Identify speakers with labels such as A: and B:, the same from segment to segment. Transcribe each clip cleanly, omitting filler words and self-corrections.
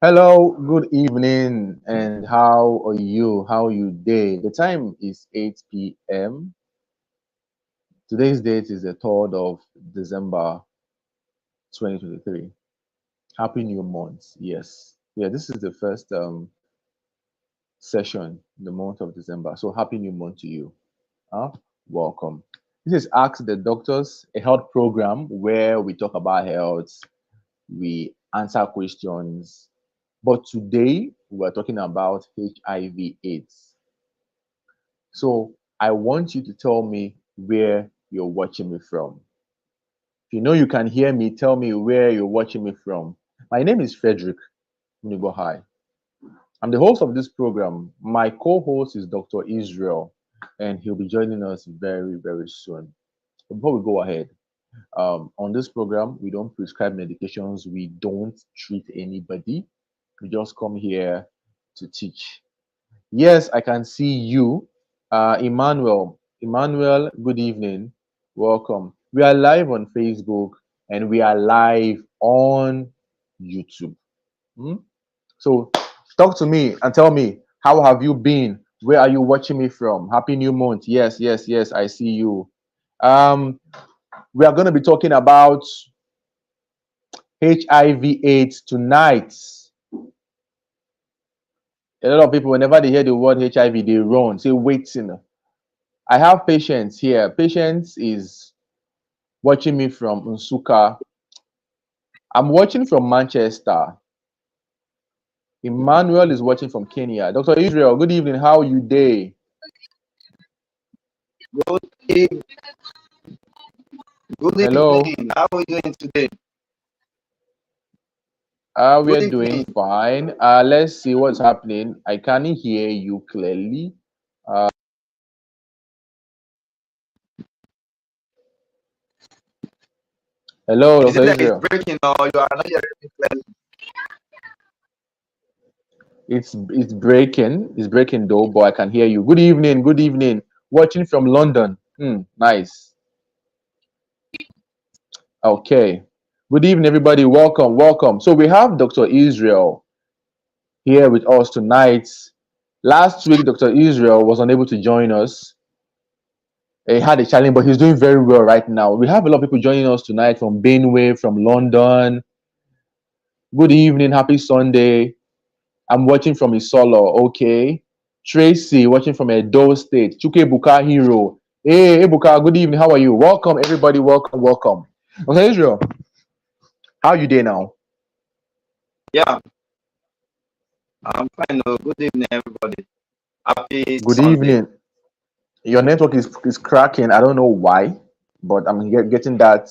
A: Hello, good evening, and how are you? How are you day? The time is 8 p.m. Today's date is the 3rd of December 2023. Happy New Month. Yes. Yeah, this is the first session in the month of December. So happy new month to you. Huh? Welcome. This is Ask the Doctors, a health program where we talk about health, we answer questions. But today we're talking about HIV/AIDS. So I want you to tell me where you're watching me from. If you know you can hear me, tell me where you're watching me from. My name is Frederick Unibohai. I'm the host of this program. My co-host is Dr. Israel, and he'll be joining us very, very soon. Before we go ahead, on this program, we don't prescribe medications. We don't treat anybody. We just come here to teach. Yes, I can see you. Emmanuel. Emmanuel, good evening. Welcome. We are live on Facebook and we are live on YouTube. Hmm? So talk to me and tell me, how have you been? Where are you watching me from? Happy New Month. Yes, yes, yes, I see you. Um, we are going to be talking about HIV/AIDS tonight. A lot of people, whenever they hear the word HIV, they run, say, waiting. I have patience here. Patience is watching me from Nsuka. I'm watching from Manchester. Emmanuel is watching from Kenya. Dr. Israel, good evening. How are you day?
B: Good evening. Good
A: Hello.
B: evening. How are you doing today?
A: We are
B: Good
A: doing
B: evening.
A: fine. Let's see what's happening. I can't hear you clearly. Uh, hello,
B: Is
A: Dr.
B: it like it's
A: Israel.
B: breaking or you are not hearing me clearly?
A: It's breaking. It's breaking though, but I can hear you. Good evening. Good evening. Watching from London. Nice. Okay. Good evening, everybody. Welcome, welcome. So we have Dr. Israel here with us tonight. Last week, Dr. Israel was unable to join us. He had a challenge, but he's doing very well right now. We have a lot of people joining us tonight from Benway, from London. Good evening, happy Sunday. I'm watching from Isolo. Okay. Tracy watching from Edo State. Chuke Buka Hero. Hey, Buka, good evening. How are you? Welcome, everybody. Welcome, welcome. Okay, Israel, how are you doing now?
B: Yeah, I'm fine. Good evening, everybody. Happy
A: Good
B: Sunday.
A: evening. Your network is cracking. I don't know why, but I'm getting that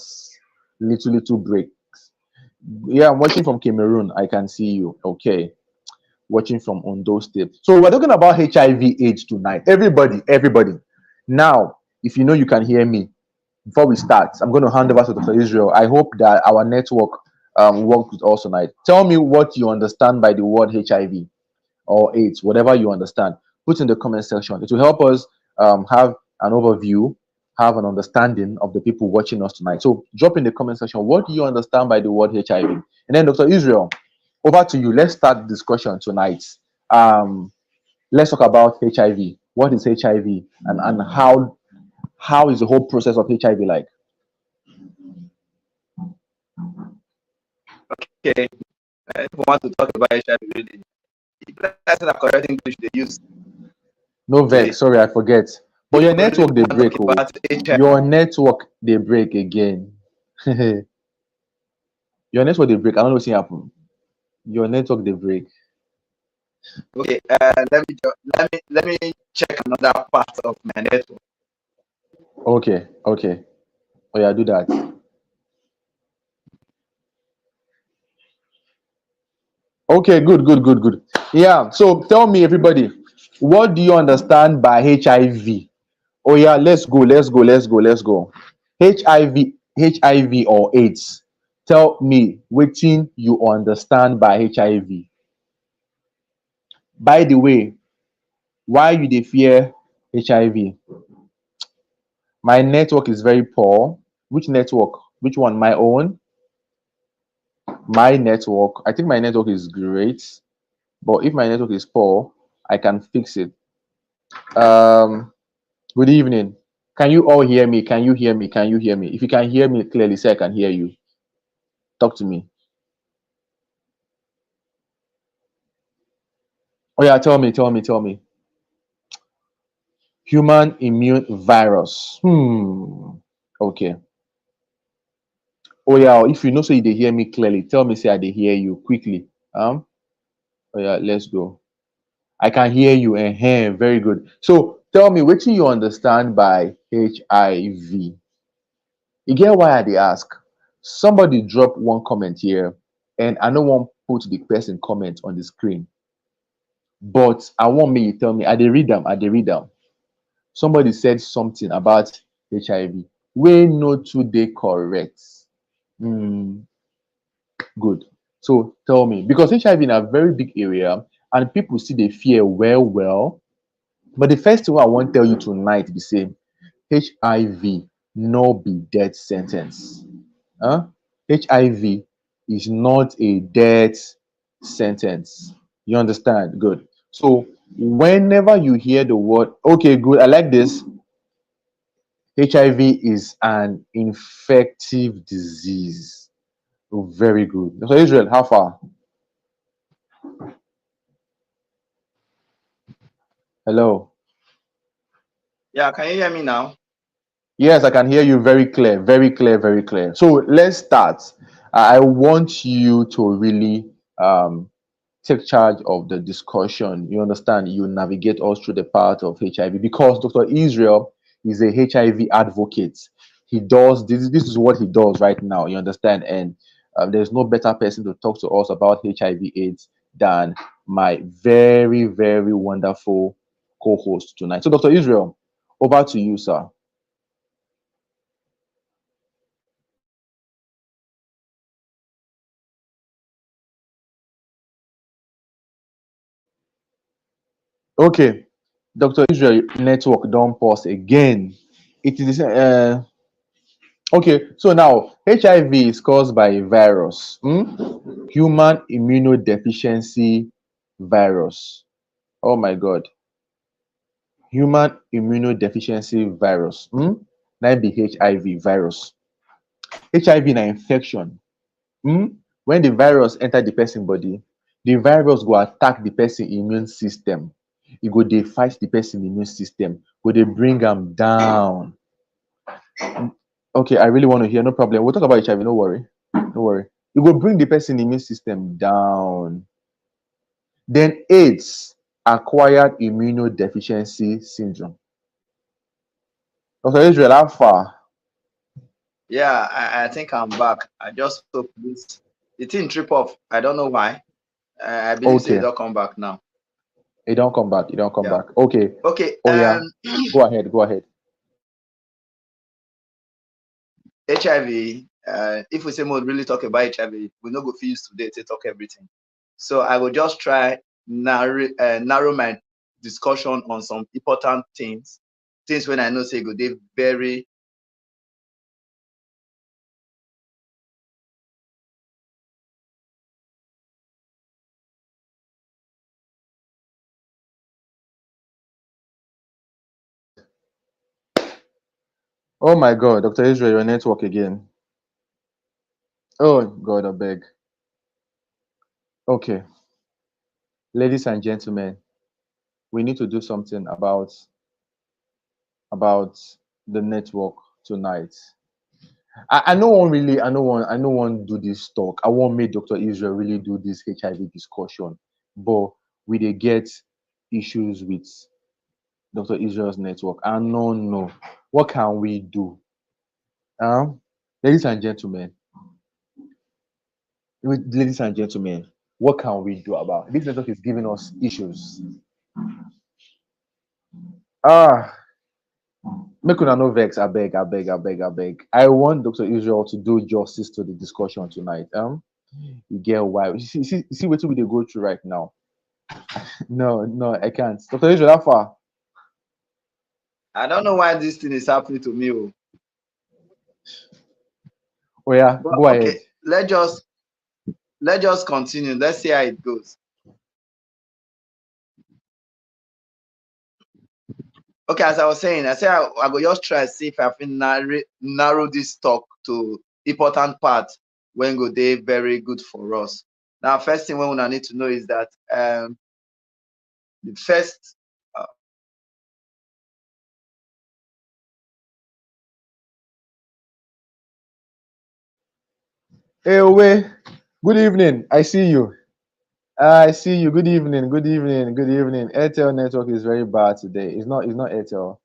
A: little break. Yeah, I'm watching from Cameroon. I can see you. Okay. Watching from Ondo State. So we're talking about HIV/AIDS tonight. Everybody, everybody. Now, if you know you can hear me, before we start, I'm going to hand over to Dr. Israel. I hope that our network works with us tonight. Tell me what you understand by the word HIV or AIDS, whatever you understand. Put in the comment section. It will help us have an overview, have an understanding of the people watching us tonight. So drop in the comment section. What do you understand by the word HIV? And then Dr. Israel, over to you. Let's start the discussion tonight. Um, let's talk about HIV. What is HIV, and how is the whole process of HIV like?
B: Okay. If you want to talk about HIV, really, that's the correct English they use.
A: No
B: Okay.
A: vex. Sorry, I forget. But
B: If
A: your
B: you really
A: network they
B: want to
A: break.
B: talk
A: Oh,
B: about HIV,
A: your network they break again. Your network they break. I don't know what's happen. Your network they break.
B: okay. Let me check another part of my network.
A: Okay, okay. Oh yeah, do that. Okay, good, good, good, good. Yeah. So tell me, everybody, what do you understand by HIV? Oh yeah, let's go, let's go, let's go, let's go. HIV, HIV or AIDS. Tell me what you understand by HIV. By the way, why you dey fear HIV? My network is very poor. Which network? Which one? My own? My network, I think my network is great, but if my network is poor, I can fix it. Um, Good evening. Can you all hear me? Can you hear me? Can you hear me? If you can hear me clearly, say I can hear you. Talk to me. Oh yeah, tell me. Human immune virus. Okay. Oh yeah, if you know so you dey hear me clearly, tell me say I dey hear you quickly. Oh yeah, let's go. I can hear you. Very good. So tell me, what do you understand by HIV? You get why I dey ask? Somebody drop one comment here, and I no wan put the person comment on the screen, but I want me you tell me. I dey read them. I dey read them. Somebody said something about HIV. Wey no too dey correct. Hmm. Good. So tell me, because HIV in a very big area and people see the fear well. But the first thing I want tell you tonight be say HIV no be death sentence. Huh? HIV is not a death sentence. You understand? Good. So whenever you hear the word, okay, good, I like this. HIV is an infective disease. Oh, very good. So Israel, how far? Hello.
B: Yeah, can you hear me now?
A: Yes, I can hear you very clear, very clear, very clear. So let's start. I want you to really take charge of the discussion. You understand? You navigate us through the path of HIV because Dr. Israel is a HIV advocate. He does this. This is what he does right now. You understand? And there's no better person to talk to us about HIV/AIDS than my very, very wonderful co-host tonight. So, Dr. Israel, over to you, sir. Okay, Dr. Israel, network don't pause again. It is okay. So now HIV is caused by a virus, human immunodeficiency virus. Oh my God, human immunodeficiency virus. That be HIV virus. HIV na infection. When the virus enter the person body, the virus go attack the person immune system. E go dey fight the person immune system, go dey bring am down. Okay, I really want to hear. No problem. We'll talk about HIV. No worry. No worry. It will bring the person immune system down. Then AIDS, acquired immunodeficiency syndrome. Dr. Israel, how far?
B: Yeah, I think I'm back. I just hope this the thing trip off. I don't know why. I believe so. It
A: Okay.
B: don't come back now.
A: It don't come back. It don't come
B: Yeah.
A: back. Okay.
B: Okay.
A: Oh yeah. Go ahead. Go ahead.
B: HIV. If we say more really talk about HIV, we no go feel today to talk everything. So I will just try narrow my discussion on some important things when I know say go they very.
A: Oh my God, Dr. Israel, your network again. Oh God, I beg. Okay, ladies and gentlemen, we need to do something about the network tonight. I no one really, I no one do this talk. I want make Dr. Israel really do this HIV discussion, but we dey get issues with Dr. Israel's network. I don't know. What can we do? Ladies and gentlemen, ladies and gentlemen, what can we do about it? This network is giving us issues. Ah, make una no vex, I beg. I want Dr. Israel to do justice to the discussion tonight. You get why? You see what we dey go through right now. No, I can't. Dr. Israel, how far?
B: I don't know why this thing is happening to me.
A: Oh yeah,
B: But
A: go
B: okay,
A: ahead.
B: let's just let's just continue. Let's see how it goes. Okay, as I was saying, I go just try see if I can narrow this talk to important part when go they very good for us. Now, first thing we want need to know is that the first
A: Hey, Owe, good evening. I see you. I see you. Good evening. Good evening. Good evening. Airtel network is very bad today. It's not Airtel.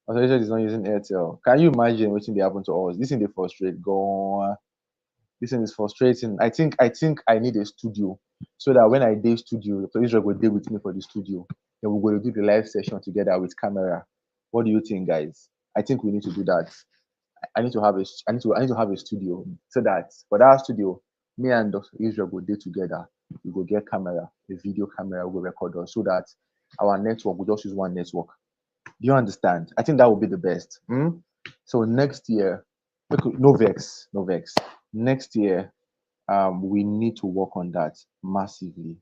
A: Authorities is not using Airtel. Can you imagine what thing they happen to us? This thing they frustrate. Go on. This thing is frustrating. I think I need a studio so that when I day studio, the Israel will deal with me for the studio. Then we're going to do the live session together with camera. What do you think, guys? I think we need to do that. I need to have a studio so that for that studio, me and Dr. Israel will do together. We go get camera, a video camera, will record us so that our network will just use one network. Do you understand? I think that would be the best. So next year, no vex, no vex. Next year, we need to work on that massively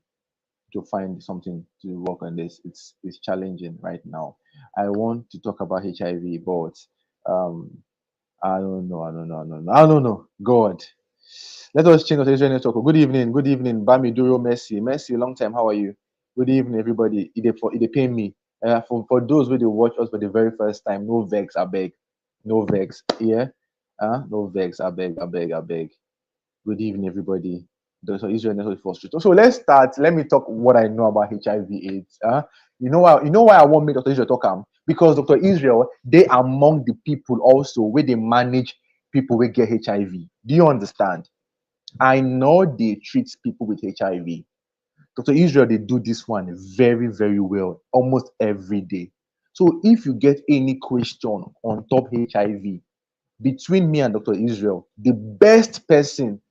A: to find something to work on this. It's challenging right now. I want to talk about HIV, but um, I don't know. I don't know. I don't know. I don't know. God. Let us change the Israeli network. Good evening. Good evening. Bami Duro Messi. Messi, long time. How are you? Good evening, everybody. It pay me. For those who they watch us for the very first time, no vex, I beg. No vex. Yeah. No vex, I beg. Good evening, everybody. So Israel network is frustrated. So let's start. Let me talk what I know about HIV/AIDS. You know why I want me Dr. Israel talk because Dr. Israel, they among the people also where they manage people who get HIV. Do you understand? I know they treat people with HIV. Dr. Israel, they do this one very, very well, almost every day. So if you get any question on top HIV, between me and Dr. Israel, the best person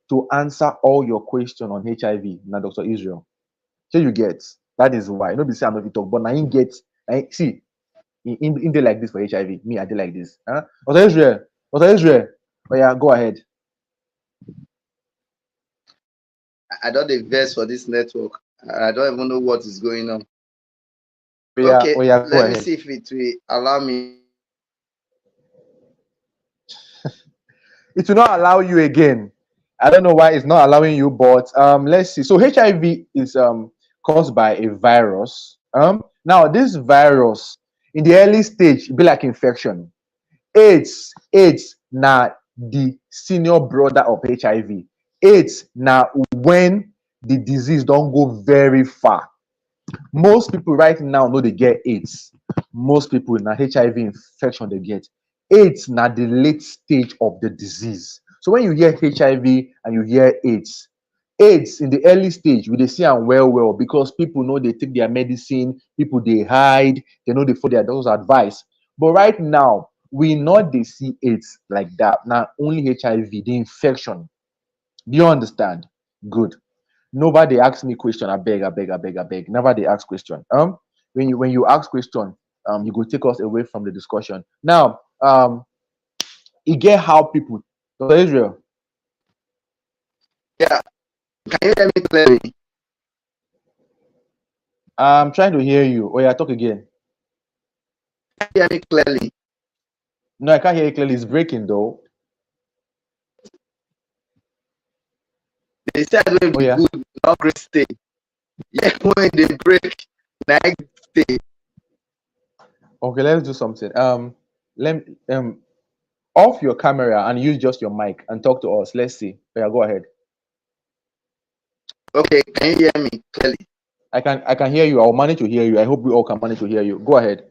A: to answer all your question on HIV, now Dr. Israel. So you get that is why. Nobody say I'm not talk, but now you get see in day like this for HIV, me I did like this. Dr. Israel, Dr. Israel, oh yeah, go ahead.
B: I don't invest for this network. I don't even know what is going on.
A: Oh
B: Okay,
A: yeah, go
B: let me
A: ahead.
B: see if it will allow me.
A: It will not allow you again. I don't know why it's not allowing you, but let's see. So HIV is caused by a virus. Now this virus in the early stage it be like infection. AIDS na the senior brother of HIV. AIDS na when the disease don't go very far. Most people right now know they get AIDS. Most people na HIV infection they get. AIDS na the late stage of the disease. So when you hear HIV and you hear AIDS in the early stage, we dey see am well because people know they take their medicine, people they hide, they know they follow their doctor's advice. But right now, we not they see AIDS like that. Now only HIV, the infection. Do you understand? Good. Nobody ask me question. I beg. Never they ask question. When you ask question, you go take us away from the discussion. Now, you get how people. Dr. Israel,
B: Yeah, can you hear me clearly?
A: I'm trying to hear you. Oh yeah, talk again.
B: Can you hear me clearly?
A: No, I can't hear you clearly. It's breaking though.
B: They said will
A: Oh
B: be
A: yeah.
B: good, not great stay. Yeah, when they break, night stay.
A: Okay, let's do something. Let off your camera and use just your mic and talk to us. Let's see. Oh, yeah, go ahead.
B: Okay, can you hear me clearly?
A: I can hear you. I'll manage to hear you. I hope we all can manage to hear you. Go ahead.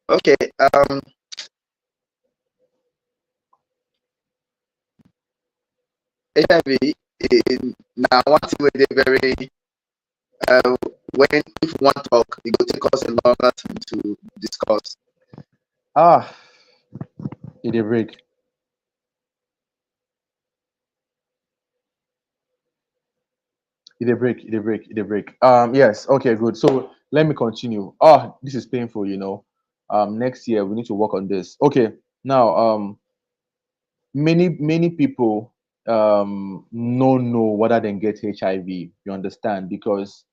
B: Okay, HIV is now one thing where they very when if we want to talk, it will take us a longer time to discuss.
A: Ah, it a break. It a break. Yes. Okay. Good. So let me continue. This is painful. Next year we need to work on this. Okay. Now, many people no know whether they get HIV. You understand? Because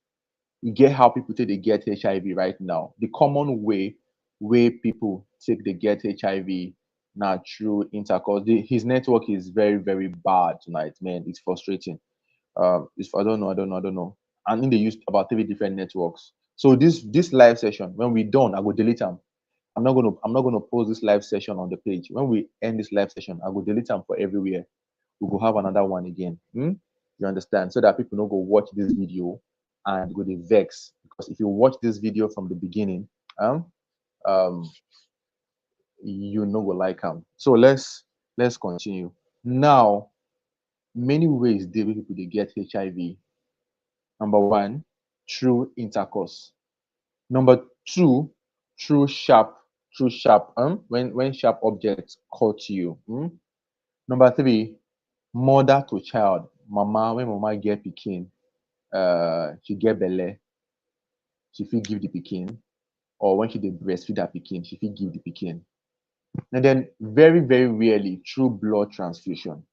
A: you get how people take they get HIV right now. The common way people take they get HIV now through intercourse. His network is very bad tonight, man. It's frustrating. It's I don't know. And then they use about 3 different networks. So this live session, when we done, I go delete them. I'm not gonna post this live session on the page. When we end this live session, I will delete them for everywhere. We will have another one again. You understand? So that people don't go watch this video and go they vex. Because if you watch this video from the beginning, um, um, you know will like them. So let's continue. Now, many ways they people they get HIV. Number one, through intercourse. Number two, through sharp, when sharp objects cut you. Number three, mother to child. Mama, when mama get pikin, she get belle, she fit give the pikin, or when she dey breastfeed her pikin, she fit give the pikin. And then very rarely through blood transfusion.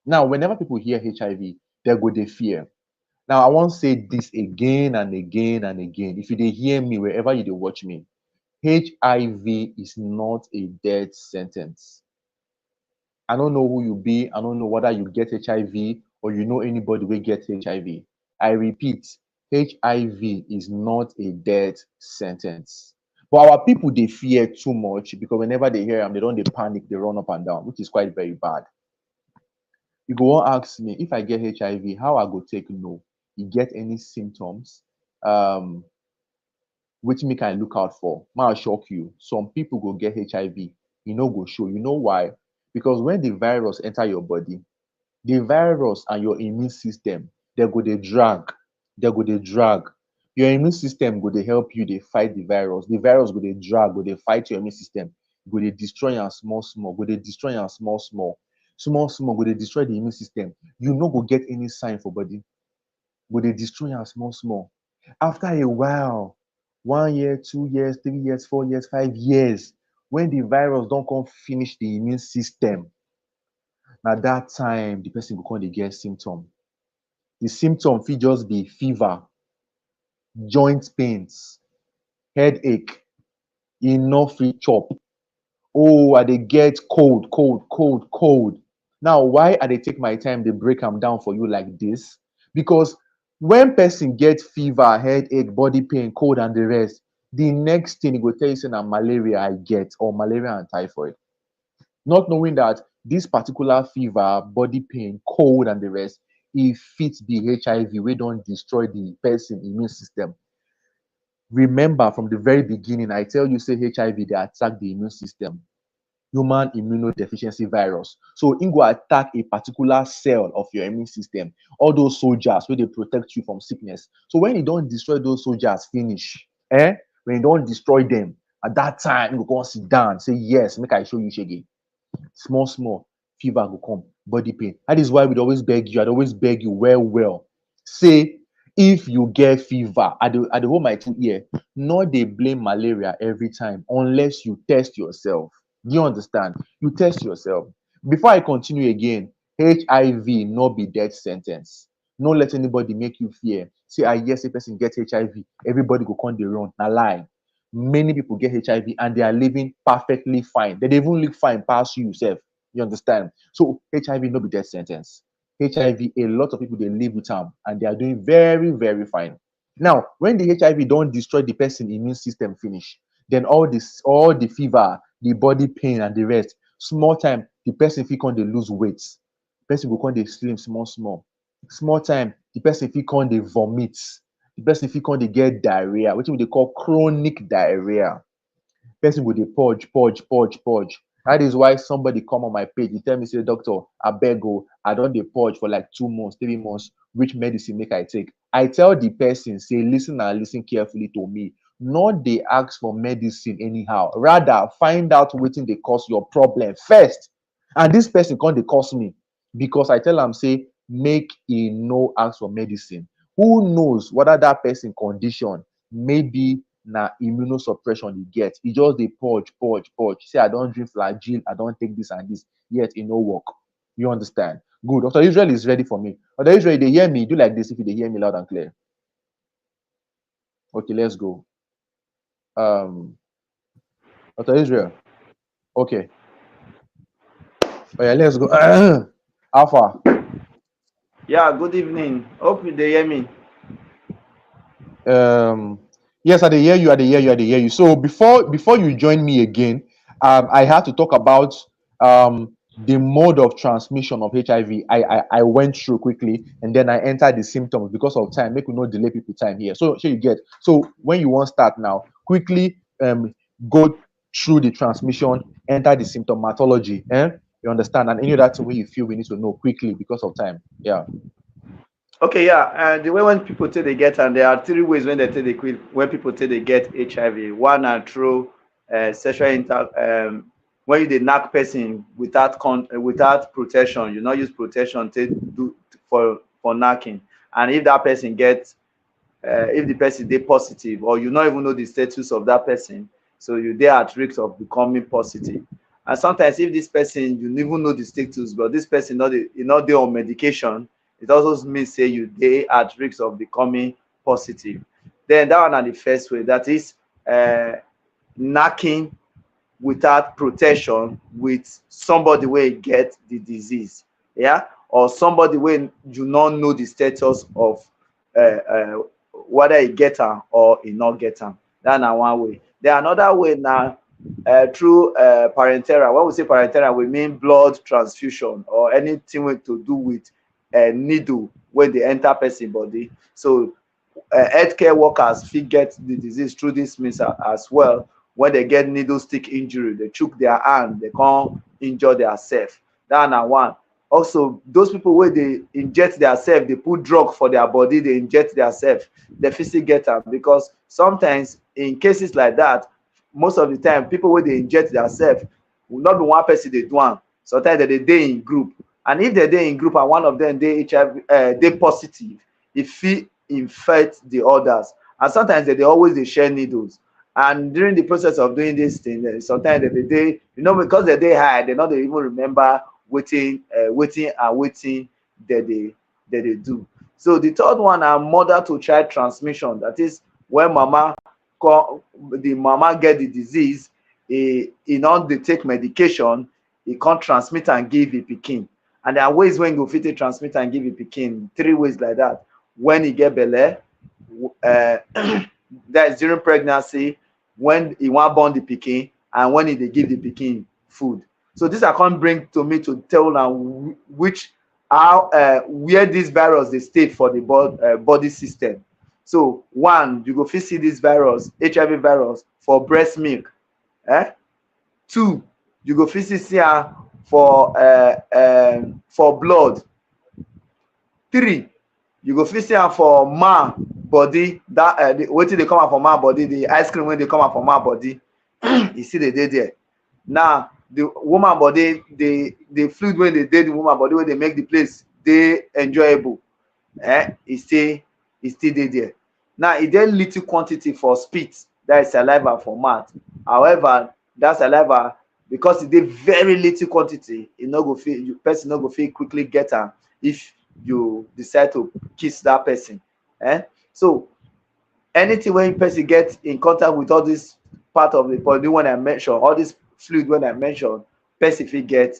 A: Now, whenever people hear HIV, they go they fear. Now, I won't say this again and again and again. If you dey hear me wherever you dey watch me, HIV is not a death sentence. I don't know who you be. I don't know whether you get HIV or you know anybody will get HIV. I repeat, HIV is not a death sentence. But our people they fear too much because whenever they hear them, they don't they panic, they run up and down, which is quite very bad. You go on ask me if I get HIV, how I go take no? You get any symptoms? Which me can look out for. Might shock you. Some people go get HIV, you know go show. You know why? Because when the virus enter your body, the virus and your immune system, they go they drag. They go they drag. Your immune system go they help you, they fight the virus. The virus go they drag, go they fight your immune system. Go they destroy and small, go they destroy and small, go they destroy the immune system. You no go get any sign for body. Go they destroy and small. After a while, 1 year, 2 years, 3 years, 4 years, 5 years, when the virus don't come finish the immune system, na that time the person go come dey get symptom. The symptom fit just be fever, joint pains, headache, e no fit chop. Oh, I dey get cold. Now, why I dey take my time dey break am down for you like this? Because when person get fever, headache, body pain, cold and the rest, the next thing e go tell you say na malaria I get or malaria and typhoid. Not knowing that this particular fever, body pain, cold, and the rest, it fits the HIV. We don't destroy the person immune system. Remember from the very beginning, I tell you, say HIV, they attack the immune system, human immunodeficiency virus. So it go attack a particular cell of your immune system, all those soldiers where they protect you from sickness. So when you don't destroy those soldiers, finish. When you don't destroy them, at that time, you go sit down, say, yes, make I show you shege. Small fever go come, body pain. That is why we'd always beg you, I'd always beg you well. Say if you get fever, I dey hold my two ear, no dey blame malaria every time unless you test yourself. Do you understand? You test yourself. Before I continue again, HIV no be death sentence. No let anybody make you fear. Say, yes, a person get HIV, everybody go come dey run. Na lie. Many people get HIV and they are living perfectly fine. They dey even live fine past you sef. You understand? So HIV no be death sentence. HIV, a lot of people they live with am and they are doing very fine. Now, when the HIV don't destroy the person immune system finish, then all the fever, the body pain and the rest, small time the person fit come dey lose weight. The person go come dey slim small time the person fit come dey vomit, the person fit come dey get diarrhea, wetin we dey call chronic diarrhea. Person go dey purge. That is why somebody come on my page, he tell me say, doctor, abeg o, I don dey purge for like 2 months, 3 months, which medicine make I take? I tell the person say, listen and listen carefully to me, not dey ask for medicine anyhow, rather find out wetin dey cause your problem first. And this person come dey curse me because I tell am say make e no ask for medicine. Who knows whether that person condition maybe na immunosuppression e get. E just dey purge, purge, purge. Say I don drink Flagyl, I don take this and this, yet e no work. You understand? Good. Dr. Israel is ready for me. Dr. Israel, they hear me. Do like this if you dey hear me loud and clear. Okay, let's go. Dr. Israel. Okay. Oh yeah, let's go. Alpha.
B: Yeah, good evening. Hope you hear me.
A: Yes, I dey hear you. I dey hear you. I dey hear you. So before you join me again, I had to talk about the mode of transmission of HIV. I went through quickly, and then I entered the symptoms because of time. Make we no delay people time here. So you get. So when you want start now, quickly go through the transmission, enter the symptomatology. You understand? And any other thing where you feel we need to know quickly because of time. Yeah.
B: Okay, yeah. The way when people take they get, and there are three ways when they take they quit, when people take they get HIV. One are through sexual when you dey knack person without protection, you not use protection to do for knacking, and if that person gets if the person dey positive, or you not even know the status of that person, so you dey at risk of becoming positive. And sometimes if this person you even know the status, but this person not dey on medication, it also means say you dey at risk of becoming positive. Then that one are the first way, that is knacking without protection with somebody wey get the disease, yeah, or somebody wey you not know the status of whether e get am or e not get am. That na one way. Then another way na through parenteral. When we say parenteral, we mean blood transfusion or anything wey to do with needle wey dey enter person body. So healthcare workers fit get the disease through this means as well. When they get needle stick injury, they chook their hand, they can't injure themselves. That na one. Also, those people where they inject themselves, they put drug for their body, they inject themselves, they physically get them. Because sometimes in cases like that, most of the time, people where they inject themselves will not be one person they do one. Sometimes they dey in group. And if they dey in group and one of them they HIV, they positive, it fit infect the others. And sometimes they always share needles. And during the process of doing this thing, sometimes they because they high, they not even remember waiting that they do. So the third one are mother to child transmission. That is when the mama get the disease, not they take medication, he can't transmit and give a pikin. And there are ways when you fit transmit and give a pikin. 3 ways like that. When he get belle, that is during pregnancy, when he want born the pikin, and when he dey give the pikin food. So this I can't bring to me to tell now where this virus they stay for the body system. So one, you go fit see this virus, HIV virus, for breast milk. 2, you go fit see am for blood. 3, you go fit see am for man body. That wetin dey come out for man body, the ice cream when they come out for man body, you see they dey there. Now the woman body, the fluid when they dey the woman body, when they make the place dey enjoyable, e still dey there. Now e dey little quantity for spit, that is saliva for mouth. However, that saliva, because e dey very little quantity, person no go fit quickly get am if you decide to kiss that person. So anything when person get in contact with all this part of the body when I mention, all this fluid when I mention, person fit get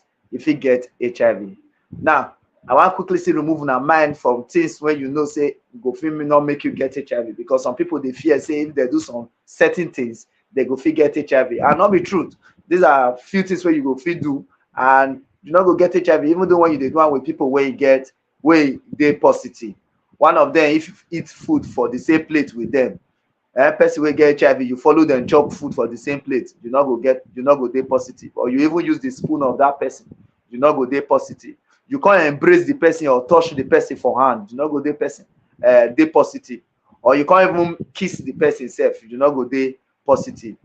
B: HIV. Now I want quickly see remove our mind from things when you know say go fit not make you get HIV, because some people they fear say if they do some certain things they go fit get HIV, and not be truth. These are few things where you go fit do and you not go get HIV, even though when you dey do one with people where they positive. One of them, if you eat food for the same plate with them, person will get HIV, you follow them chop food for the same plate, you not go dey positive. Or you even use the spoon of that person, you not go dey positive. You can't embrace the person or touch the person for hand, you not go dey positive. Or you can't even kiss the person self, you not go dey positive.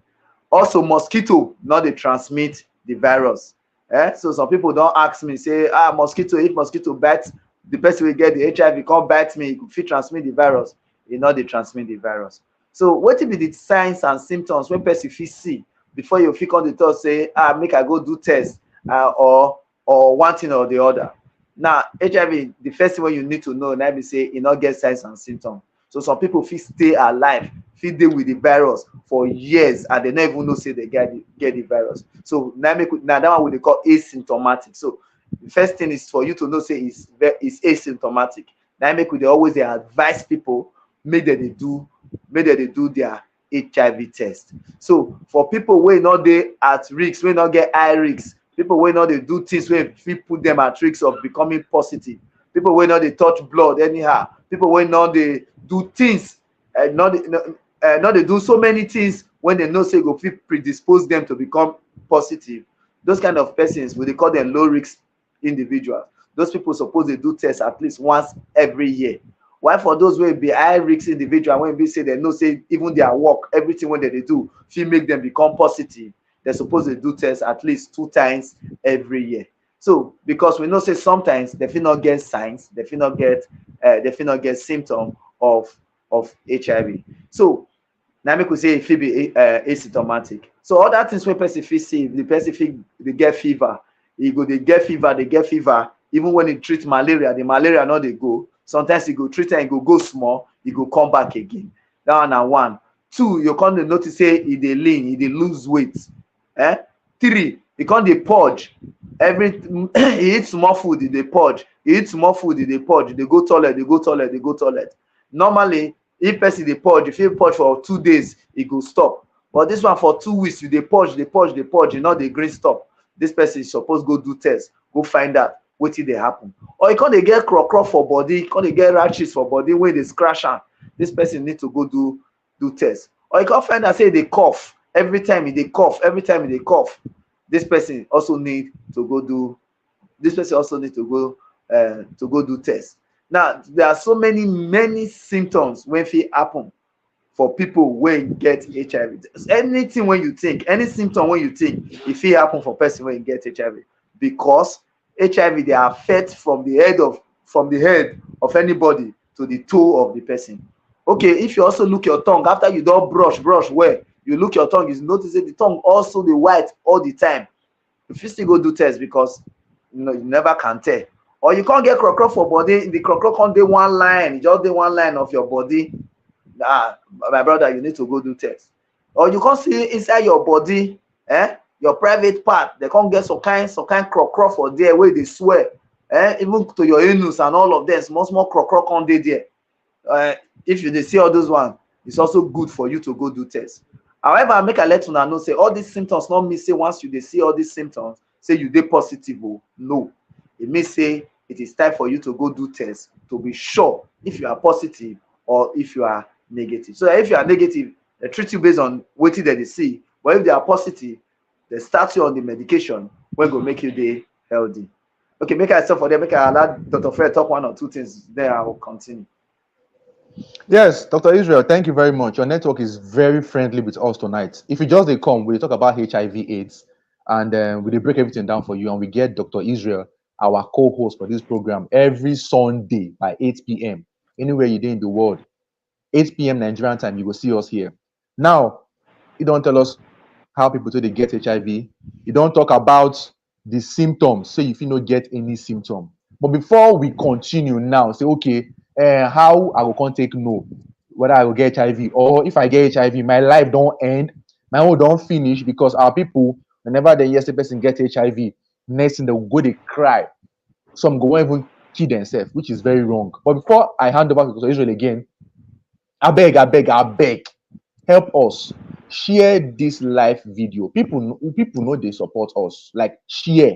B: Also, mosquito not dey transmit the virus. So some people don't ask me, say, mosquito, if mosquito bites the person will get the HIV, can't bite me, it could fit transmit the virus. It not dey transmit the virus. So what be the signs and symptoms when person fit see before you fit come dey talk say make I go do test or one thing or the other. Now HIV, the first thing wey you need to know na be say e no get signs and symptoms. So some people fit stay alive, fit dey with the virus for years and they no even know say they get the virus. So na that one we dey call asymptomatic. So the first thing is for you to know say is asymptomatic. Na make we dey always dey advise people make dem dey do their HIV test. So for people wey no dey at risk, wey no get high risk, people wey no dey do things wey fit put them at risk of becoming positive, people wey no dey touch blood anyhow, people wey no dey do things, no dey do so many things when they know say go fit predispose them to become positive. Those kind of persons we dey call them low risk individuals. Those people suppose dey do test at least once every year. While for those wey be high risk individual, wey be say dem know say even their work, everything wey dem dey do fit make them become positive, dem suppose dey do test at least 2 times every year. So because we know say sometimes dem fit not get signs, dem fit not get symptom of HIV. So na make we say e fit be asymptomatic. So other things wey person fit see, if the person fit dey get fever, e go dey get fever even when e treat malaria, the malaria no dey go. Sometimes e go treat am, e go small, e go come back again. That one na one. Two, you come dey notice say e dey lean, e dey lose weight. Three, e come dey purge. E eat small food, e dey purge. E eat small food, e dey purge. E dey go toilet. Normally, if person dey purge, if you purge for 2 days, e go stop. But this one for 2 weeks, you dey purge, e no dey gree stop. This person suppose go do test, go find out wetin dey happen. Or e come dey get craw for body, come dey get rashes for body wey dey scratch am. This person need to go do test. Or you come find out say e dey cough every time, e dey cough. This person also need to go do test. Now there are so many symptoms wey fit happen for people wey get HIV. Anything wey you think, any symptom wey you think, e fit happen for person wey get HIV, because HIV dey affect from the head of anybody to the toe of the person. Okay, if you also look your tongue after you don brush well, you look your tongue, you notice say the tongue also dey white all the time, you fit still go do test because you never can tell. Or you can't get craw for body, the craw can't dey one line, e just dey one line of your body. My brother, you need to go do test. Or you can't see inside your body, your private part, they can't get some kind craw for there where they swear, even to your anus and all of them, small craw can't dey there. If you dey see all those ones, it's also good for you to go do test. However, make I let una know say all these symptoms not mean say once you dey see all these symptoms, say you dey positive. No, it means say it is time for you to go do test to be sure if you are positive or if you are negative. So if you are negative, they treat you based on wetin dem dey see. But if they are positive, they start you on the medication wey go make you dey healthy. Okay, make I stop for there. Make I allow Dr. Fred talk 1 or 2 things. Then I will continue.
A: Yes, Dr. Israel, thank you very much. Your network is very friendly with us tonight. If you just dey come, we talk about HIV/AIDS, and we dey break everything down for you, and we get Dr. Israel, our co-host for this program, every Sunday by 8 p.m. Anywhere you dey in the world, 8 p.m. Nigerian time, you will see us here. Now, you don't tell us how people say they get HIV. You don't talk about the symptoms, so if you no get any symptom. But before we continue now, say, okay, how I will come take know whether I will get HIV, or if I get HIV, my life don't end, my own don't finish, because our people, whenever they hear the person get HIV, next thing they will go, they cry. Some go even kill themselves, which is very wrong. But before I hand over to Dr. Israel again, I beg, help us share this live video. People know they support us. Like, share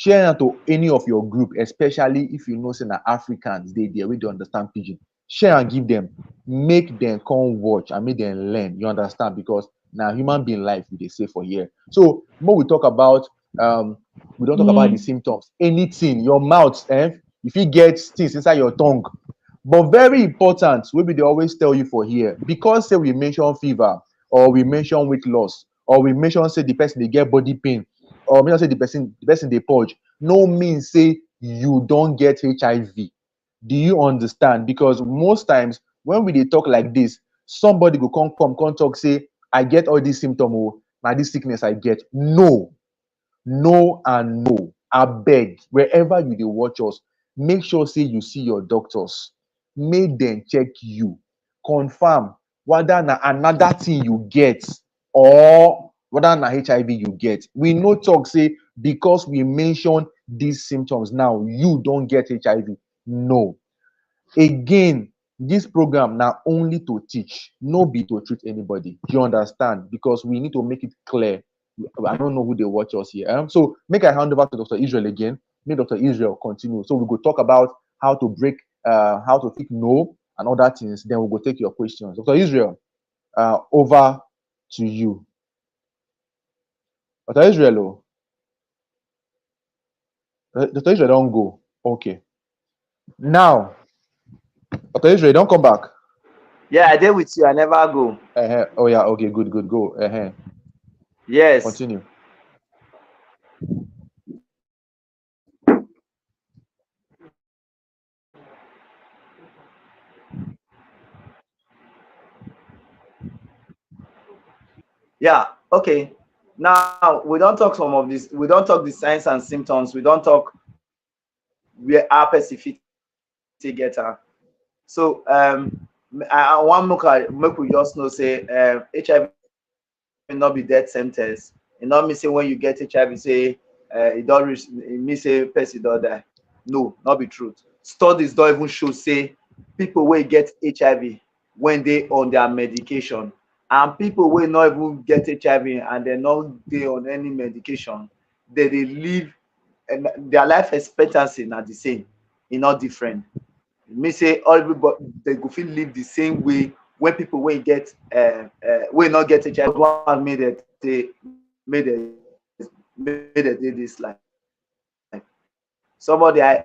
A: it to any of your group, especially if you know say na Africans they wey dey understand pidgin. Share and give them, make them come watch and make them learn. You understand? Because now human being life we dey say for here. So more we talk about, we don't talk about the symptoms. Anything, your mouth, if you get things inside your tongue. But very important, we always tell you for here, because say we mention fever, or we mention weight loss, or we mention say the person they get body pain, or mention say the person they purge, no means say you don't get HIV. Do you understand? Because most times when we dey talk like this, somebody go come talk say I get all these symptoms, oh, na this sickness I get. No, no and no. Abeg, wherever you dey watch us, make sure say you see your doctors, make dem check you, confirm whether na another thing you get or whether na HIV you get. We no talk say because we mention these symptoms now you don get HIV. No. Again, this program na only to teach, no be to treat anybody. You understand? Because we need to make it clear. I don't know who they watch us here. So make I hand over to Dr. Israel again. Make Dr. Israel continue. So we go talk about how to break, how to think no and other things. Then we'll go take your questions. Dr. Israel, over to you. Dr. Israel, Dr. Israel, don't go. Okay. Now, Dr. Israel, don't come back.
B: Yeah, I did with you. I never go.
A: Oh yeah. Okay. Good. Good. Go.
B: Yes.
A: Continue.
B: Yeah. Okay. Now we don't talk some of this. We don't talk the signs and symptoms. We don't talk where our specific get her. So I want make we just know say HIV will not be death sentence. It not mean say when you get HIV say it don't reach, it mean say person don't die. No, not be truth. Studies don't even show say people will get HIV when they on their medication, and people will not even get HIV and they not they on any medication, they live, and their life expectancy not the same, e not different. E mean say everybody they go fit live the same way when people wey get wey not get HIV one made it made it dey this life. Somebody I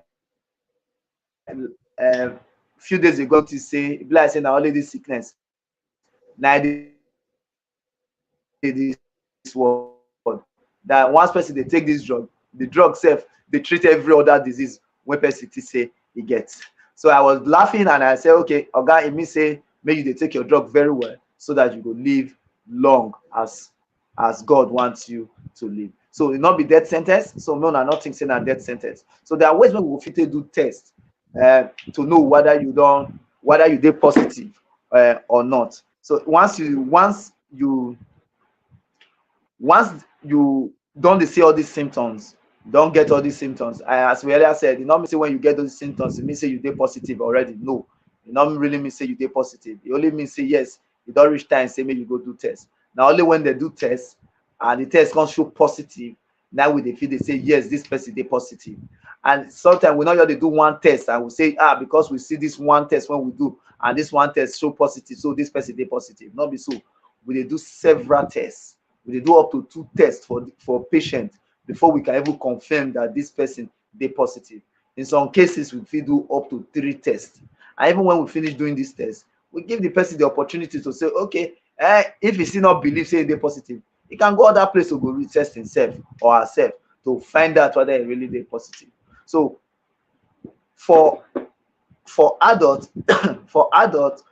B: few days ago to say e be like say na only this sickness na this world, that once person dey take this drug, the drug sef dey treat every other disease wey person think say e get. So I was laughing and I said, okay, oga, e mean say make you dey take your drug very well so that you go live long as God wants you to live. So it not be death sentence. So no, na not think say na death sentence. So there are ways wey we go fit take do test to know whether you dey positive or not. So once you don't see all these symptoms, don't get all these symptoms, as we earlier said, it not mean say when you get those symptoms it means say you dey positive already. No, it not really mean say you dey positive. It only means say yes, you don reach time say make you go do test. Now only when they do test and the test can show positive, now we dey feel they say yes, this person dey positive. And sometimes we not just dey do one test and we say because we see this one test when we do and this one test show positive, so this person dey positive. Not be so. We dey do several tests. We dey do up to 2 tests for patient before we can even confirm that this person dey positive. In some cases we fit do up to 3 tests, and even when we finish doing this test, we give the person the opportunity to say, okay, if he still not believe say he dey positive, he can go other place to go retest himself or herself to find out whether he really dey positive. So for adult for adult,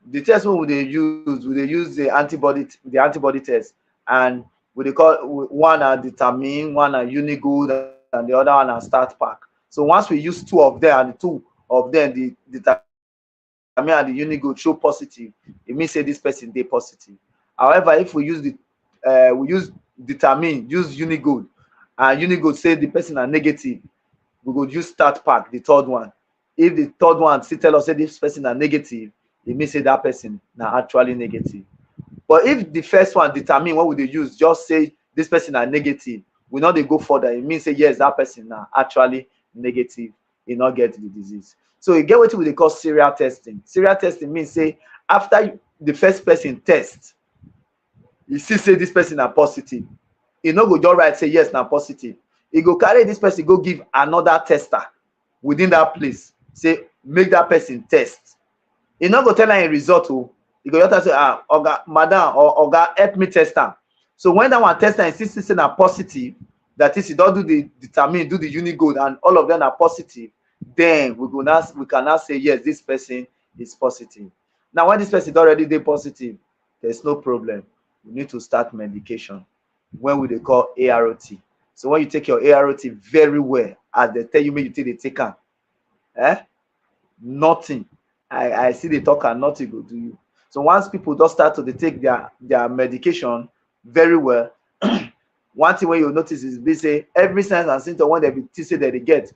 B: the test wey we dey use the antibody test, and we dey call one na determine, one na unigood, and the other one na start pack. So once we use 2 of them and the 2 of them, the determine and the unigood show positive, it means say this person dey positive. However, if we use we use determine, use unigood, and unigood say the person are negative, we go use start pack, the 3rd one. If the 3rd one still tell us say this person are negative, it means say that person na actually negative. But if the first one determine, what would they use, just say this person are negative, we not dey go further, it means say yes, that person na actually negative, he not get the disease. So you get what we dey call serial testing. Serial testing means say after the first person test, you see say this person are positive, e no go just write say yes na positive, e go carry this person go give another tester within that place, say make that person test. E no go tell am im result o, e go just say oga, madam, or oga, help me test am. So when that one test am, e see say na positive, that is, e don do the determine, do the unigood, and all of them are positive, then we can now say yes, this person is positive. Now, when this person already dey positive, there's no problem. You need to start medication when we dey call ART. So when you take your ART very well, as they tell you make you take am, eh, nothing, I see dey talk am, nothing go do you. So once people don start to dey take their medication very well, one thing wey you notice is be say every signs and symptoms wey dem think say dem dey get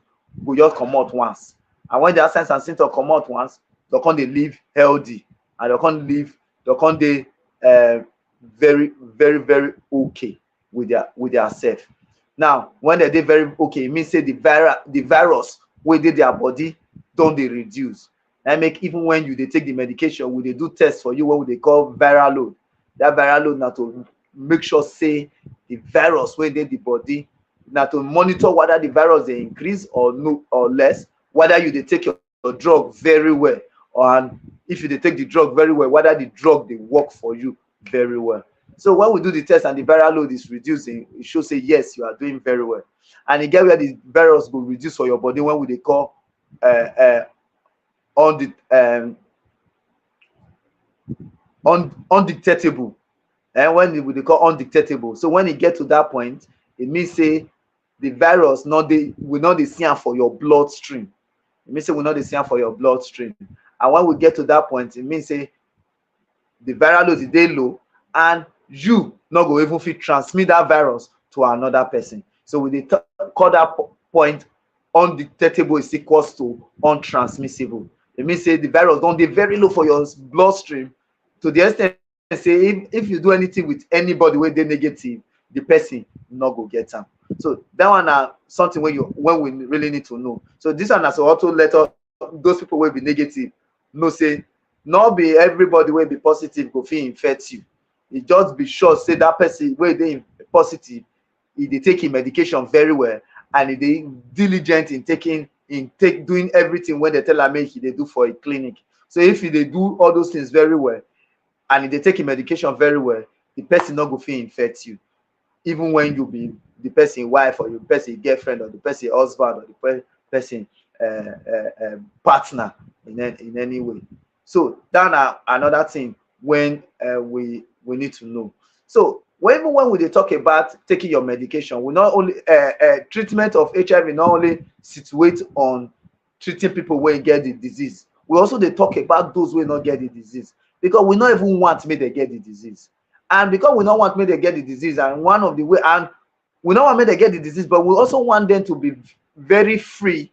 B: go just comot once, and when that signs and symptoms comot once, dem come dey live healthy, and dem come dey very very very okay with their self. Now when dem dey very okay, e mean say the virus wey dey their body don dey reduce. Na make even when you dey take the medication, we dey do test for you wey we dey call viral load. That viral load na to make sure say the virus wey dey the body, na to monitor whether the virus dey increase or no or less, whether you dey take your drug very well, and if you dey take the drug very well, whether the drug dey work for you very well. So when we do the test and the viral load is reducing, it shows say yes, you are doing very well. And e get where the virus go reduce for your body when we dey call undetectable, and when we dey call undetectable. So when e get to that point, e mean say the virus we no dey see am for your bloodstream. E mean say we no dey see am for your bloodstream. And when we get to that point, e mean say the viral load dey low, and you no go even fit transmit that virus to another person. So we dey call that point undetectable is equals to untransmissible. It means say the virus don dey very low for your bloodstream, to the extent say if you do anything with anybody wey dey negative, the person no go get am. So that one na something wey we really need to know. So this one na to also let those people wey be negative know say no be everybody wey be positive go fit infect you. E just be sure say that person wey dey positive, e dey take im medication very well, and e dey diligent in doing everything wey dem tell am make e dey do for a clinic. So if e dey do all those things very well, and e dey take im medication very well, the person no go fit infect you, even when you be the person wife, or the person girlfriend, or the person husband, or the person partner in any way. So that na another thing when we need to know. So even when we dey talk about taking your medication, we not only treatment of HIV not only situate on treating people wey get the disease, we also dey talk about those wey not get the disease, because we no even want make dem get the disease. And because we no want make dem get the disease, and one of the way, and we no want make dem get the disease, but we also want them to be very free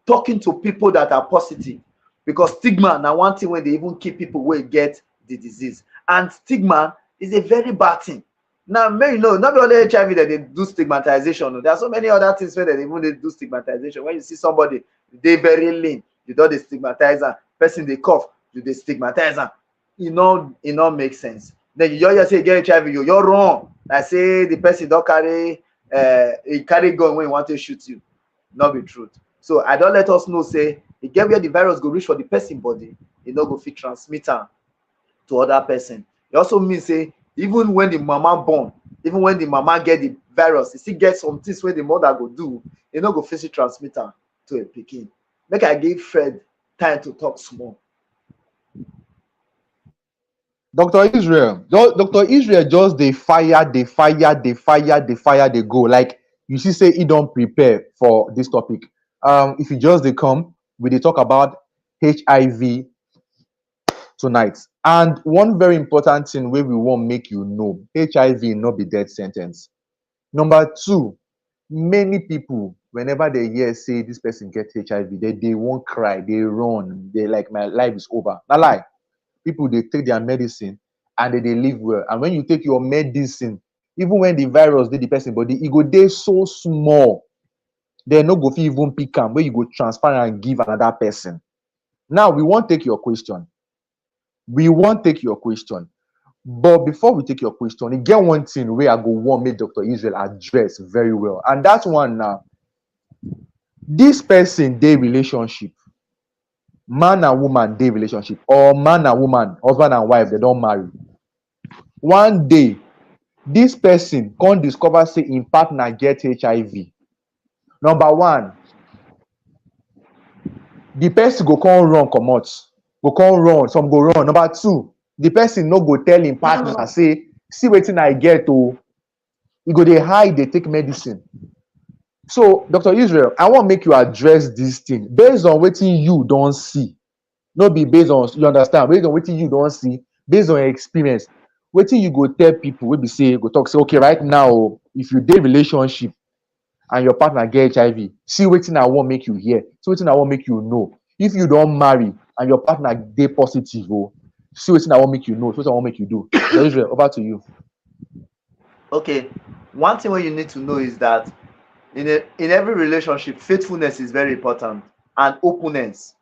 B: talking to people that are positive, because stigma na one thing wey dey even keep people wey get the disease, and stigma is a very bad thing. Now, may you know, not be only HIV that they do stigmatization. There are so many other things where they even do stigmatization. When you see somebody, they very lean, you don't dey stigmatize am. Person they cough, you dey stigmatize am. It not make sense. Then you just say you get HIV, you're wrong. I say the person don't carry he carry gun when he want to shoot you. Not be truth. So I don't let us know say it get where the virus go reach for the person body, it not go fit transmit am to other person. It also means say even when the mama born, even when the mama get the virus, e still get some things wey the mother go do, e no go fit transmit am to a pikin. Make I give Fred time to talk small.
A: Dr. Israel just dey fire, dey go. Like you see, say he don't prepare for this topic. If you just dey come, we dey talk about HIV tonight. And one very important thing wey we want make you know, HIV not be death sentence. Number two, many people, whenever they hear say this person get HIV, they won't cry, they run, they like my life is over. Not lie. People they take their medicine and they live well. And when you take your medicine, even when the virus did the person body, it go dey so small, they no go fit even pick am where you go transfer and give another person. Now we won't take your question. But before we take your question, you get one thing where I go want make Dr. Israel address very well. And that's one now. This person, they relationship, man and woman, they relationship, or man and woman, husband and wife, they don't marry. One day, this person can't discover say in partner get HIV. Number one, the person go come run comot. go come run, some go run. Number two, the person no go tell him partner say, see wetin I get oh, e go dey hide dey take medicine. So Dr. Israel, I wan make you address this thing based on wetin you don see, no be based on, you understand, based on wetin you don see, based on your experience, wetin you go tell people wey be say go talk say, okay, right now oh, if you dey relationship and your partner get HIV, see wetin I wan make you hear, see wetin I wan make you know. If you don marry and your partner dey positive oh, see wetin I wan make you know, see wetin I wan make you do. Dr. Israel, over to you.
B: Okay, one thing what you need to know is that in every relationship, faithfulness is very important, and openness.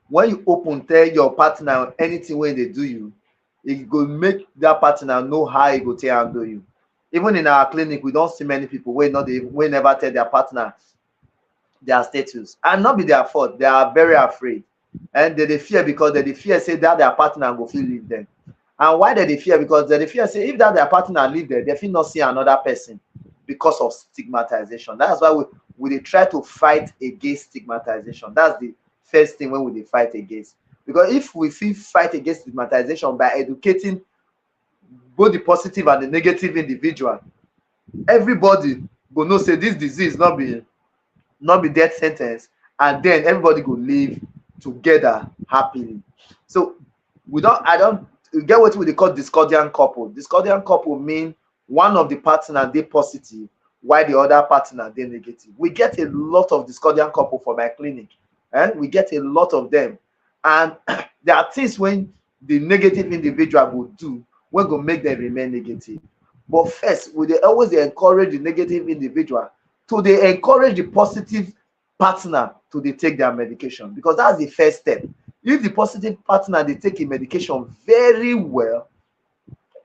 B: When you open, tell your partner anything when they do you, it go make that partner know how he go take handle you. Even in our clinic, we don't see many people wey never tell their partner their status, and not be their fault. They are very afraid, and they fear because they fear say that their partner go fit leave them. And why they fear? Because they fear say if that their partner leave them, they fit not see another person because of stigmatization. That's why we try to fight against stigmatization. That's the first thing when we fight against. Because if we fight against stigmatization by educating both the positive and the negative individual, everybody go know say this disease not be death sentence, and then everybody go live together happily. So I don't get what we call discordant couple. Discordant couple mean one of the partner dey positive while the other partner dey negative. We get a lot of discordant couple for my clinic, and we get a lot of them, and there are things when the negative individual will do when go make them remain negative. But first, we always encourage the negative individual to encourage the positive partner to take their medication, because that's the first step. If the positive partner they take a medication very well,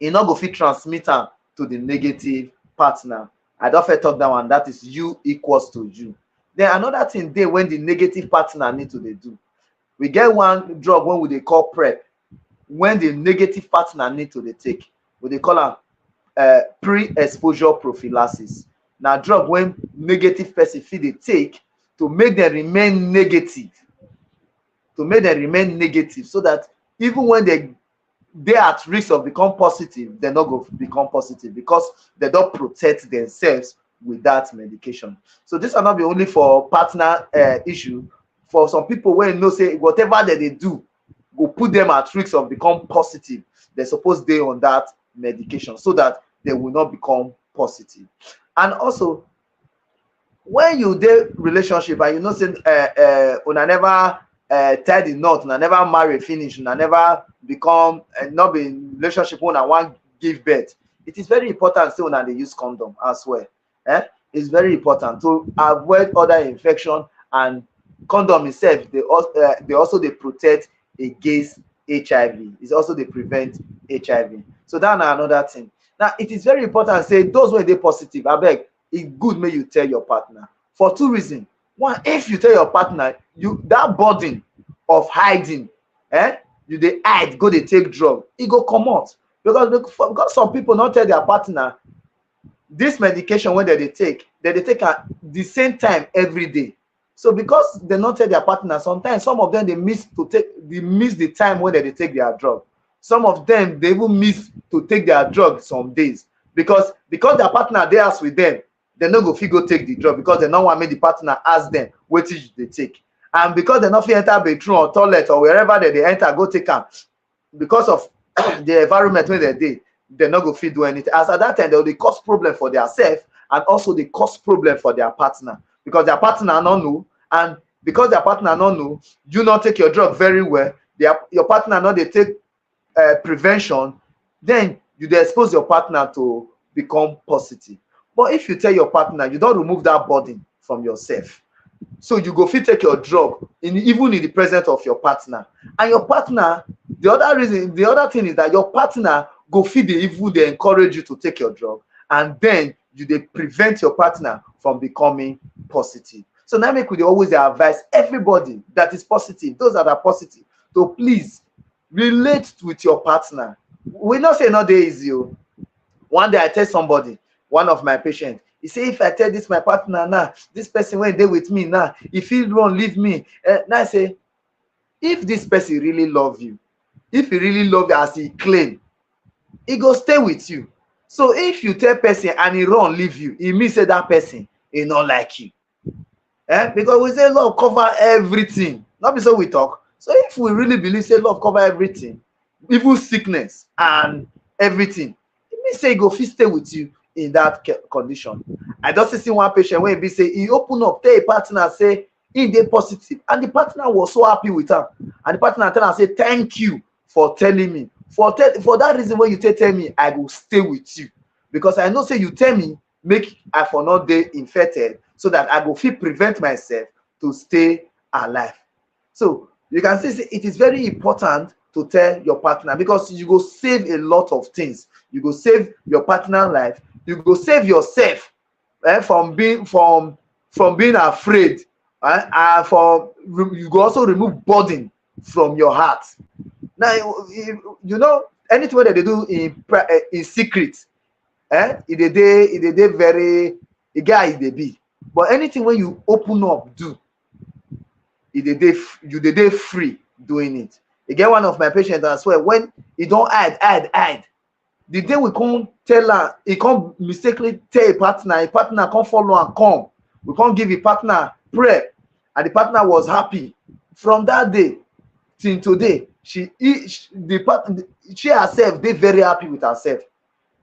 B: e no go fit transmit am to the negative partner. I don first talk that one, that is you equals to you. Then another thing dey when the negative partner need to do. We get one drug when we dey call PrEP, when the negative partner need to take. We dey call am pre-exposure prophylaxis. Now drug when negative person fit dey take to make them remain negative, so that even when they at risk of become positive, they not go become positive because they don't protect themselves with that medication. So this are not be only for partner issue. For some people when know say whatever that they do will put them at risk of become positive, they're supposed they on that medication so that they will not become positive. And also, when you dey relationship and you know say una never tie the knot, una never marry finish, una never become not be in relationship when una wan give birth, it is very important say una dey use condom as well. It's very important to avoid other infection, and condom itself they also they protect against HIV. It's also they prevent HIV. So that's another thing. Now it is very important say those when they positive, I beg, it's good may you tell your partner for two reasons. One, if you tell your partner, you that burden of hiding, you they hide, go they take drug, it go come out. Because some people not tell their partner this medication when they take at the same time every day. So because they not tell their partner, sometimes some of them they miss the time when they take their drug. Some of them they even miss to take their drug some days because their partner they ask with them, they no go fit go take the drug because they don't want make the partner ask them what they take, and because they not fit enter bathroom or toilet or wherever they enter go take them because of the environment where they not go fit do anything. As at that time they cause problem for themselves and also they cause problem for their partner because their partner don't know, and because their partner don't know, you not take your drug very well. Your partner not they take prevention, then you dey expose your partner to become positive. But if you tell your partner, you don't remove that burden from yourself, so you go fit take your drug even in the presence of your partner. And your partner, the other thing is that your partner go fit dey even they encourage you to take your drug, and then you they prevent your partner from becoming positive. So now make we always advise everybody that is positive, those that are positive, to please relate with your partner. We not say not dey easy. One day I tell somebody, one of my patients, he say if I tell this my partner now, this person when they with me now, if he run leave me, now I say if this person really love you, if he really love you as he claim, he go stay with you. So if you tell person and he run leave you, e mean say that person he not like you. Because we say love cover everything, not be so we talk. So if we really believe say love cover everything, even sickness and everything, e mean say e go fit stay with you in that condition. I just see one patient wey be say he open up tell a partner say he dey positive, and the partner was so happy with am, and the partner tell am say thank you for telling me, for that reason wey you tell me, I go stay with you, because I know say you tell me make I for not dey infected, so that I go fit prevent myself to stay alive. So you can see say it is very important to tell your partner, because you go save a lot of things. You go save your partner life, you go save yourself from being afraid, and you go also remove burden from your heart. Now you know anything wey dem dey do in secret, e dey very, e get how e dey be, but anything wey you open up do, you dey dey free doing it. E get one of my patients as well, when e don hide, the day we come tell am, he come mistakenly tell a partner come follow am come, we come give the partner prayer, and the partner was happy. From that day till today, she herself dey very happy with herself.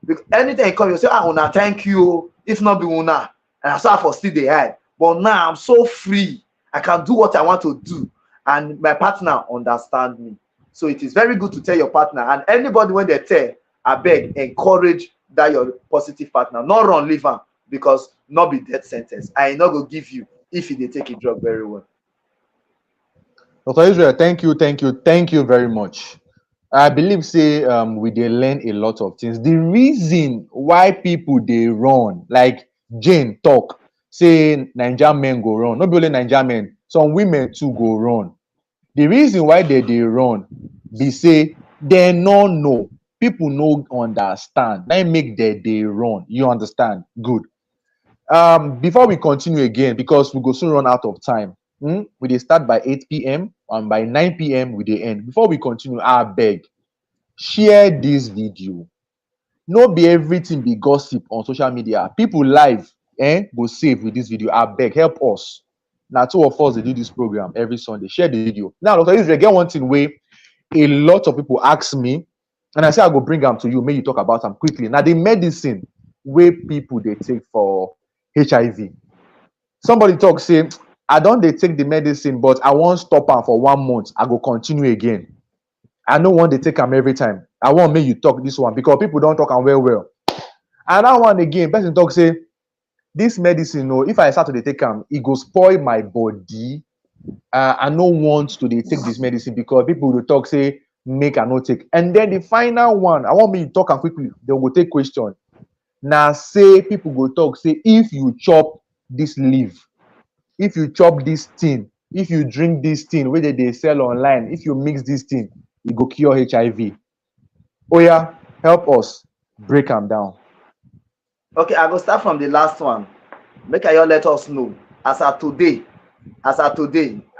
B: Because anytime you come, you say una thank you, if not be una, and I so for still dey hide, but now I'm so free, I can do what I want to do, and my partner understand me. So it is very good to tell your partner, and anybody when they tell, abeg encourage that your positive partner, not run leave am, because not be death sentence, I no go give you if you dey take a drug very well.
A: Dr. Israel, thank you very much. I believe say we dey learn a lot of things. The reason why people dey run, like Jane talk, say Naija men go run, not be only Naija men, some women too go run. The reason why they dey run be say they no know, people no understand. That make they dey run. You understand? Good. Before we continue again, because we go soon run out of time, we dey start by 8 p.m. and by 9 p.m. we dey end. Before we continue, I beg, share this video. No be everything be gossip on social media. People live go save with this video. I beg, help us. Now, two of us they do this program every Sunday. Share the video. Now, Dr. Israel, get one thing where a lot of people ask me, and I say I go bring them to you. May you talk about them quickly. Now, the medicine where people they take for HIV. Somebody talk say, I don't they take the medicine, but I won't stop them for 1 month. I go continue again. I no want they take them every time. I want make you talk this one because people don't talk them well. And that one again, person talk say, this medicine, no, if I start to take them, it go spoil my body. I no want to take this medicine because people will talk say, make I not take. And then the final one, I want me to talk and quickly. They will take question. Now say people go talk say, if you chop this leaf, if you chop this thing, if you drink this thing, whether they sell online, if you mix this thing, it go cure HIV. Oh yeah, help us break them down.
B: Okay, I go start from the last one. Make I let us know. As of today, I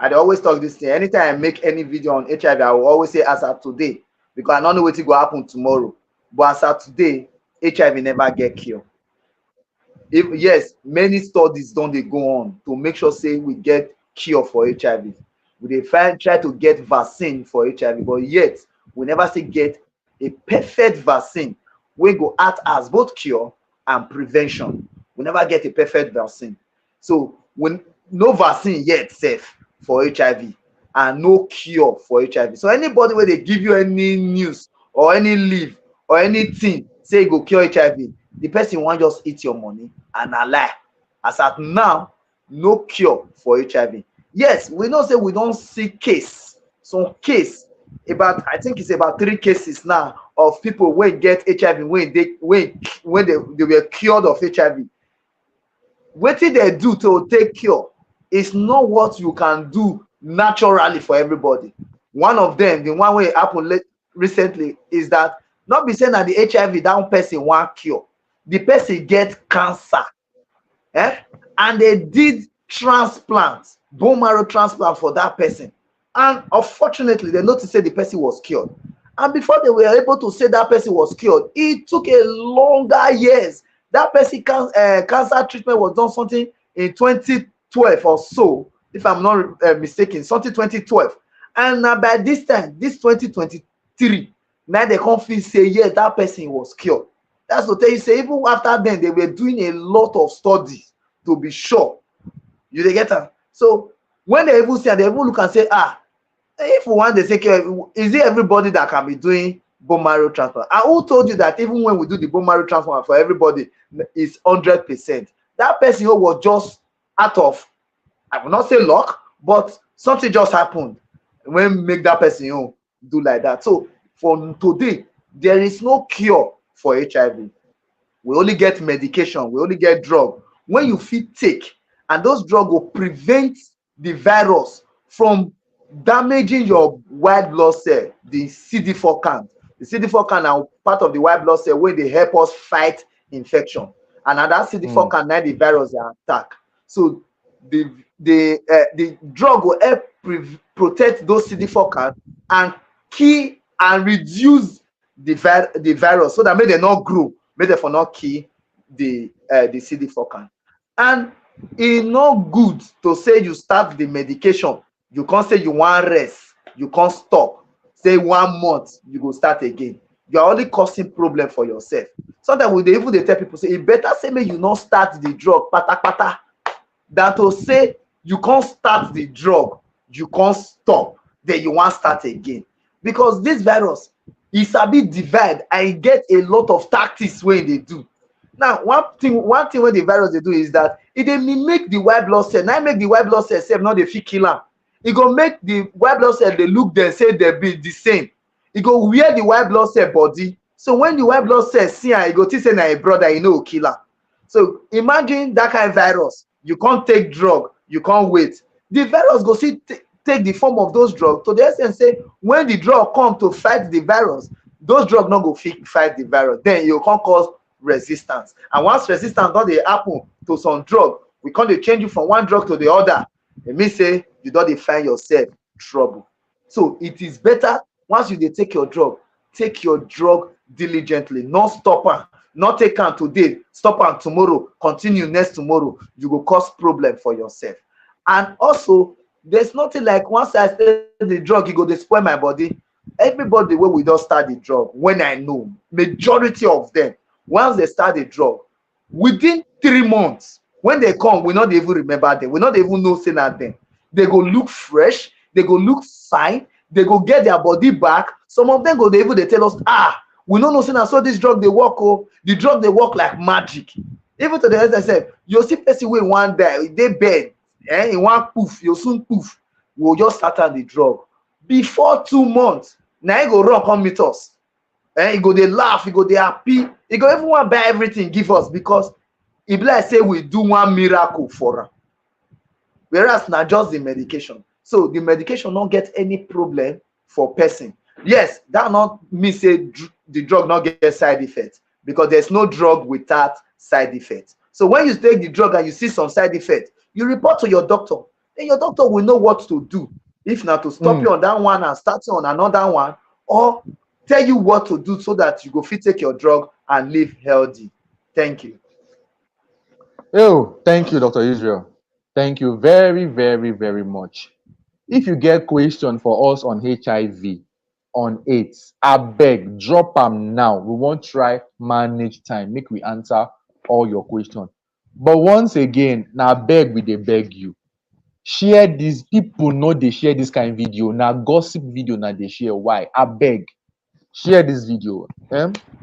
B: dey always talk this thing. Anytime I make any video on HIV, I will always say as of today, because I don't know what will happen tomorrow. But as of today, HIV never get cured. Yes, many studies don't they go on to make sure say we get cure for HIV. We try to get vaccine for HIV, but yet we never say get a perfect vaccine. We go act as both cure and prevention. We never get a perfect vaccine. So when no vaccine yet safe for HIV and no cure for HIV. So anybody where they give you any news or any leaf or anything say go cure HIV, the person want just eat your money and a lie. As at now, no cure for HIV. Yes, we know say we don't see some case about, I think it's about 3 cases now of people when get HIV when they were cured of HIV. What did they do to take cure? It's not what you can do naturally for everybody. One of them, the one way happened recently, is that not be saying that the HIV down person want cure. The person get cancer, and they did transplant, bone marrow transplant for that person. And unfortunately, they noticed that the person was cured. And before they were able to say that person was cured, it took a longer years. That person cancer treatment was done something in 2012 or so, if I'm not mistaken, something 2012. And by this time, this 2023, now they come feel say yes, that person was cured. That's to tell you say even after then they were doing a lot of studies to be sure. You dey get am? So when they even see am, they even look and say, ah, if we want dey take care, is it everybody that can be doing bone marrow transplant? And who told you that even when we do the bone marrow transplant for everybody is 100%? That person who was just out of, I will not say luck, but something just happened when make that person do like that. So for today, there is no cure for HIV. We only get medication, we only get drug when you fit take, and those drug go prevent the virus from damaging your white blood cell, the CD4 count. The CD4 count na part of the white blood cell wey dey help us fight infection, and na that CD4
A: Mm,
B: count na the virus dey attack. So the the drug go help protect those CD4 count and kill and reduce the virus so that make dem no grow, make dem for not kill the CD4 count. And e no good to say you start the medication, you come say you wan rest, you come stop, say 1 month you go start again. You are only causing problem for yourself. Sometimes we dey even dey tell people say e better say make you no start the drug patapata than to say you can't start the drug, you can't stop, then you want start again. Because this virus is a bit divide and get a lot of tactics when they do. Now, one thing when the virus they do is that it dey mimic the white blood cell. Now make the white blood cell sef no dey fit kill am. E go make the white blood cell dey look dem say they be the same. E go wear the white blood cell body. So when the white blood cell see am, e go think say na a brother, e no go kill am. So imagine that kind of virus. You can't take drug, you can't wait. The virus go see take the form of those drugs to the extent say when the drug come to fight the virus, those drugs not go fight the virus. Then you can't cause resistance. And once resistance don dey happen to some drug, we can't dey change you from one drug to the other. It means say you don dey find yourself trouble. So it is better once you dey take your drug diligently, not stop am, not take am today, stop am tomorrow, continue next tomorrow. You go cause problem for yourself. And also, there's nothing like once I start the drug, e go dey spoil my body. Everybody wey we don start the drug, when I know, majority of them, once they start the drug, within 3 months, when they come, we not even remember them. We not even know say na them. They go look fresh, they go look fine, they go get their body back. Some of them go dey even dey tell us, ah, we no know say na so this drug dey work oh. The drug dey work like magic. Even to the extent say you see person wey wan die, e dey bed, e wan poof, you soon poof. We go just start am the drug. Before 2 months, na e go run come meet us. E go dey laugh, e go dey happy, e go even wan buy everything give us because e be like say we do one miracle for am. Whereas na just the medication. So the medication no get any problem for person. Yes, that not mean say the drug not get side effects, because there's no drug without side effects. So when you take the drug and you see some side effects, you report to your doctor. Then your doctor will know what to do. If not to stop you
A: mm.
B: on that one and start you on another one, or tell you what to do so that you go fit take your drug and live healthy. Thank you.
A: Oh, thank you, Dr. Israel. Thank you very, very, very much. If you get question for us on HIV, on AIDS, abeg drop am now. We wan try manage time, make we answer all your question. But once again, na beg we dey beg you. Share this. People no dey share this kind video. Na gossip video na dey share. Why? Abeg, share this video.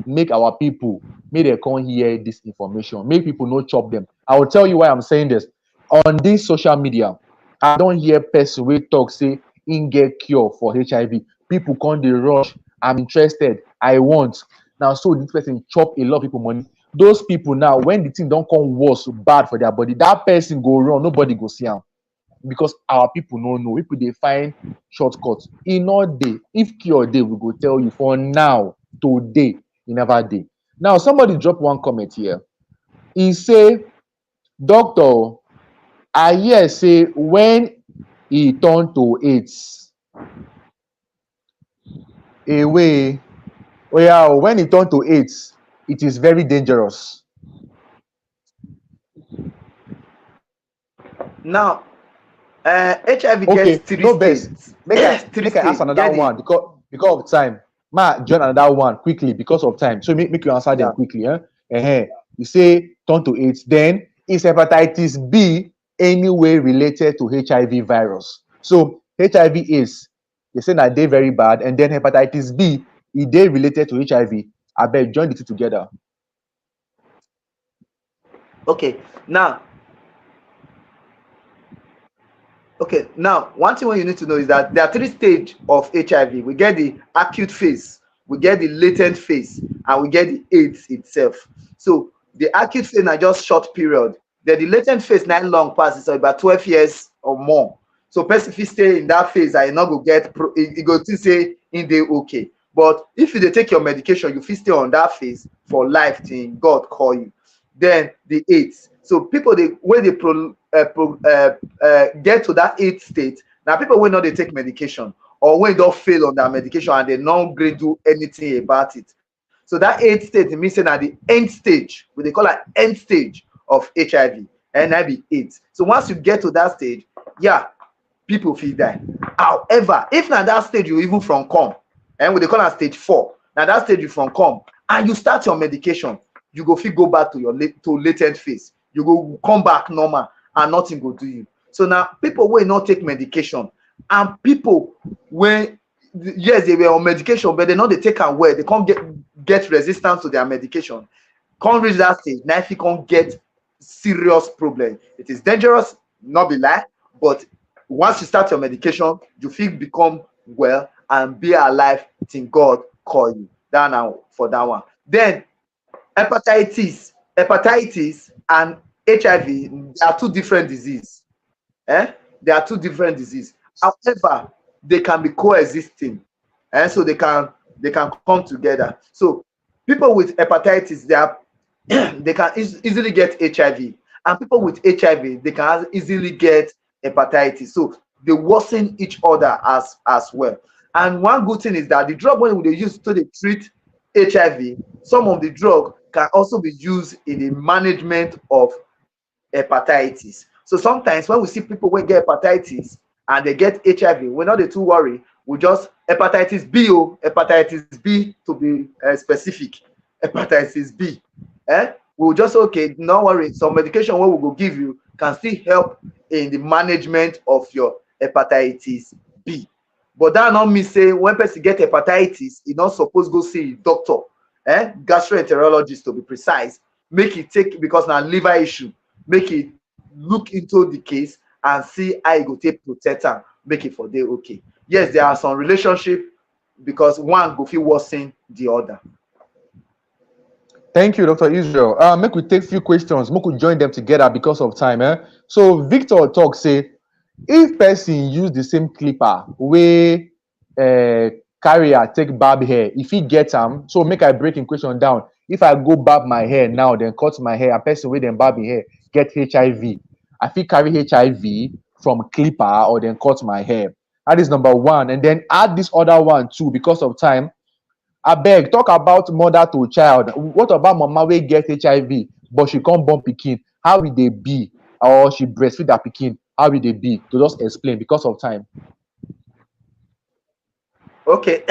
A: Make our people, make dem come hear this information. Make people no chop them. I will tell you why I'm saying this. On this social media, I don hear person wey talk say im get cure for HIV. People come dey rush. I'm interested. I want. Now, so this person chop a lot of people money. Those people now, when the thing don come worse, bad for their body, that person go run. Nobody go see am because our people no know. People dey find shortcuts. E no dey. If cure dey, we go tell you. For now, today, e never dey. Now, somebody drop one comment here. He say, Doctor, I hear say when e turn to AIDS, Away. Oh yeah, when it turn to AIDS, it is very dangerous.
B: Now, HIV gets
A: Okay,
B: three
A: no best.
B: states.
A: Make I
B: Three
A: make I ask
B: states.
A: another
B: Get the
A: one because of time. Ma join another one quickly because of time. So make you answer them
B: yeah.
A: quickly. You say turn to AIDS. Then is hepatitis B any way related to HIV virus? So HIV is they say that they very bad, and then hepatitis B is they related to HIV. I bet join the two together.
B: Okay. Now, one thing what you need to know is that there are three stages of HIV. We get the acute phase, we get the latent phase, and we get the AIDS itself. So the acute phase na just short period. Then the latent phase na long pass, so about 12 years or more. So person fit stay in that phase and e no go get e go think say im dey okay. But if you dey take your medication, you fit stay on that phase for life till God call you. Then the AIDS. So people dey wey dey get to that AIDS state na people wey no dey take medication or wey don fail on their medication and dem no gree do anything about it. So that AIDS state mean say na the end stage. We dey call am end stage of HIV and na be AIDS. So once you get to that stage, yeah, people fit die. However, if na that stage you even from come, and we dey call am stage 4, na that stage you from come and you start your medication, you go fit go back to your latent phase. You go come back normal and nothing go do you. So now people wey no take medication and people wey yes they were on medication but they no dey take am well, they come get resistance to their medication, come reach that stage, na fit come get serious problem. It is dangerous, not be lie, but once you start your medication, you fit become well and be alive till God call you. That now for that one. Then hepatitis and HIV, they are two different disease. They are two different disease. However, they can be coexisting, and so they can come together. So people with hepatitis, they are they can easily get HIV, and people with HIV, they can easily get hepatitis. So they worsen each other as well. And one good thing is that the drug when they use to dey treat HIV, some of the drug can also be used in the management of hepatitis. So sometimes when we see people wey get hepatitis and they get HIV, we no dey too worry. We just hepatitis B, hepatitis B to be specific, hepatitis B. We will just okay, no worry. Some medication wey we go give you can still help in the management of your hepatitis B. But that no mean say when person get hepatitis, e no suppose go see doctor, gastroenterologist to be precise, make e take because na liver issue, make e look into the case and see how e go take protect am, make e for dey okay. Yes, there are some relationship because one go fit worsen the other.
A: Thank you, Dr. Israel. Make we take few questions. Make we join them together because of time. So Victor talk say, if person use the same clipper wey carrier take barb hair, if he get am, so make I break in question down. If I go barb my hair now, then cut my hair, a person wey dem barb im hair get HIV, I fit carry HIV from clipper or then cut my hair. That is number one. And then add this other one too because of time. Abeg, talk about mother to child. What about mama wey get HIV but she come born pikin? How e dey be? Or she breastfeed her pikin? How e dey be? To just explain because of time.
B: Okay,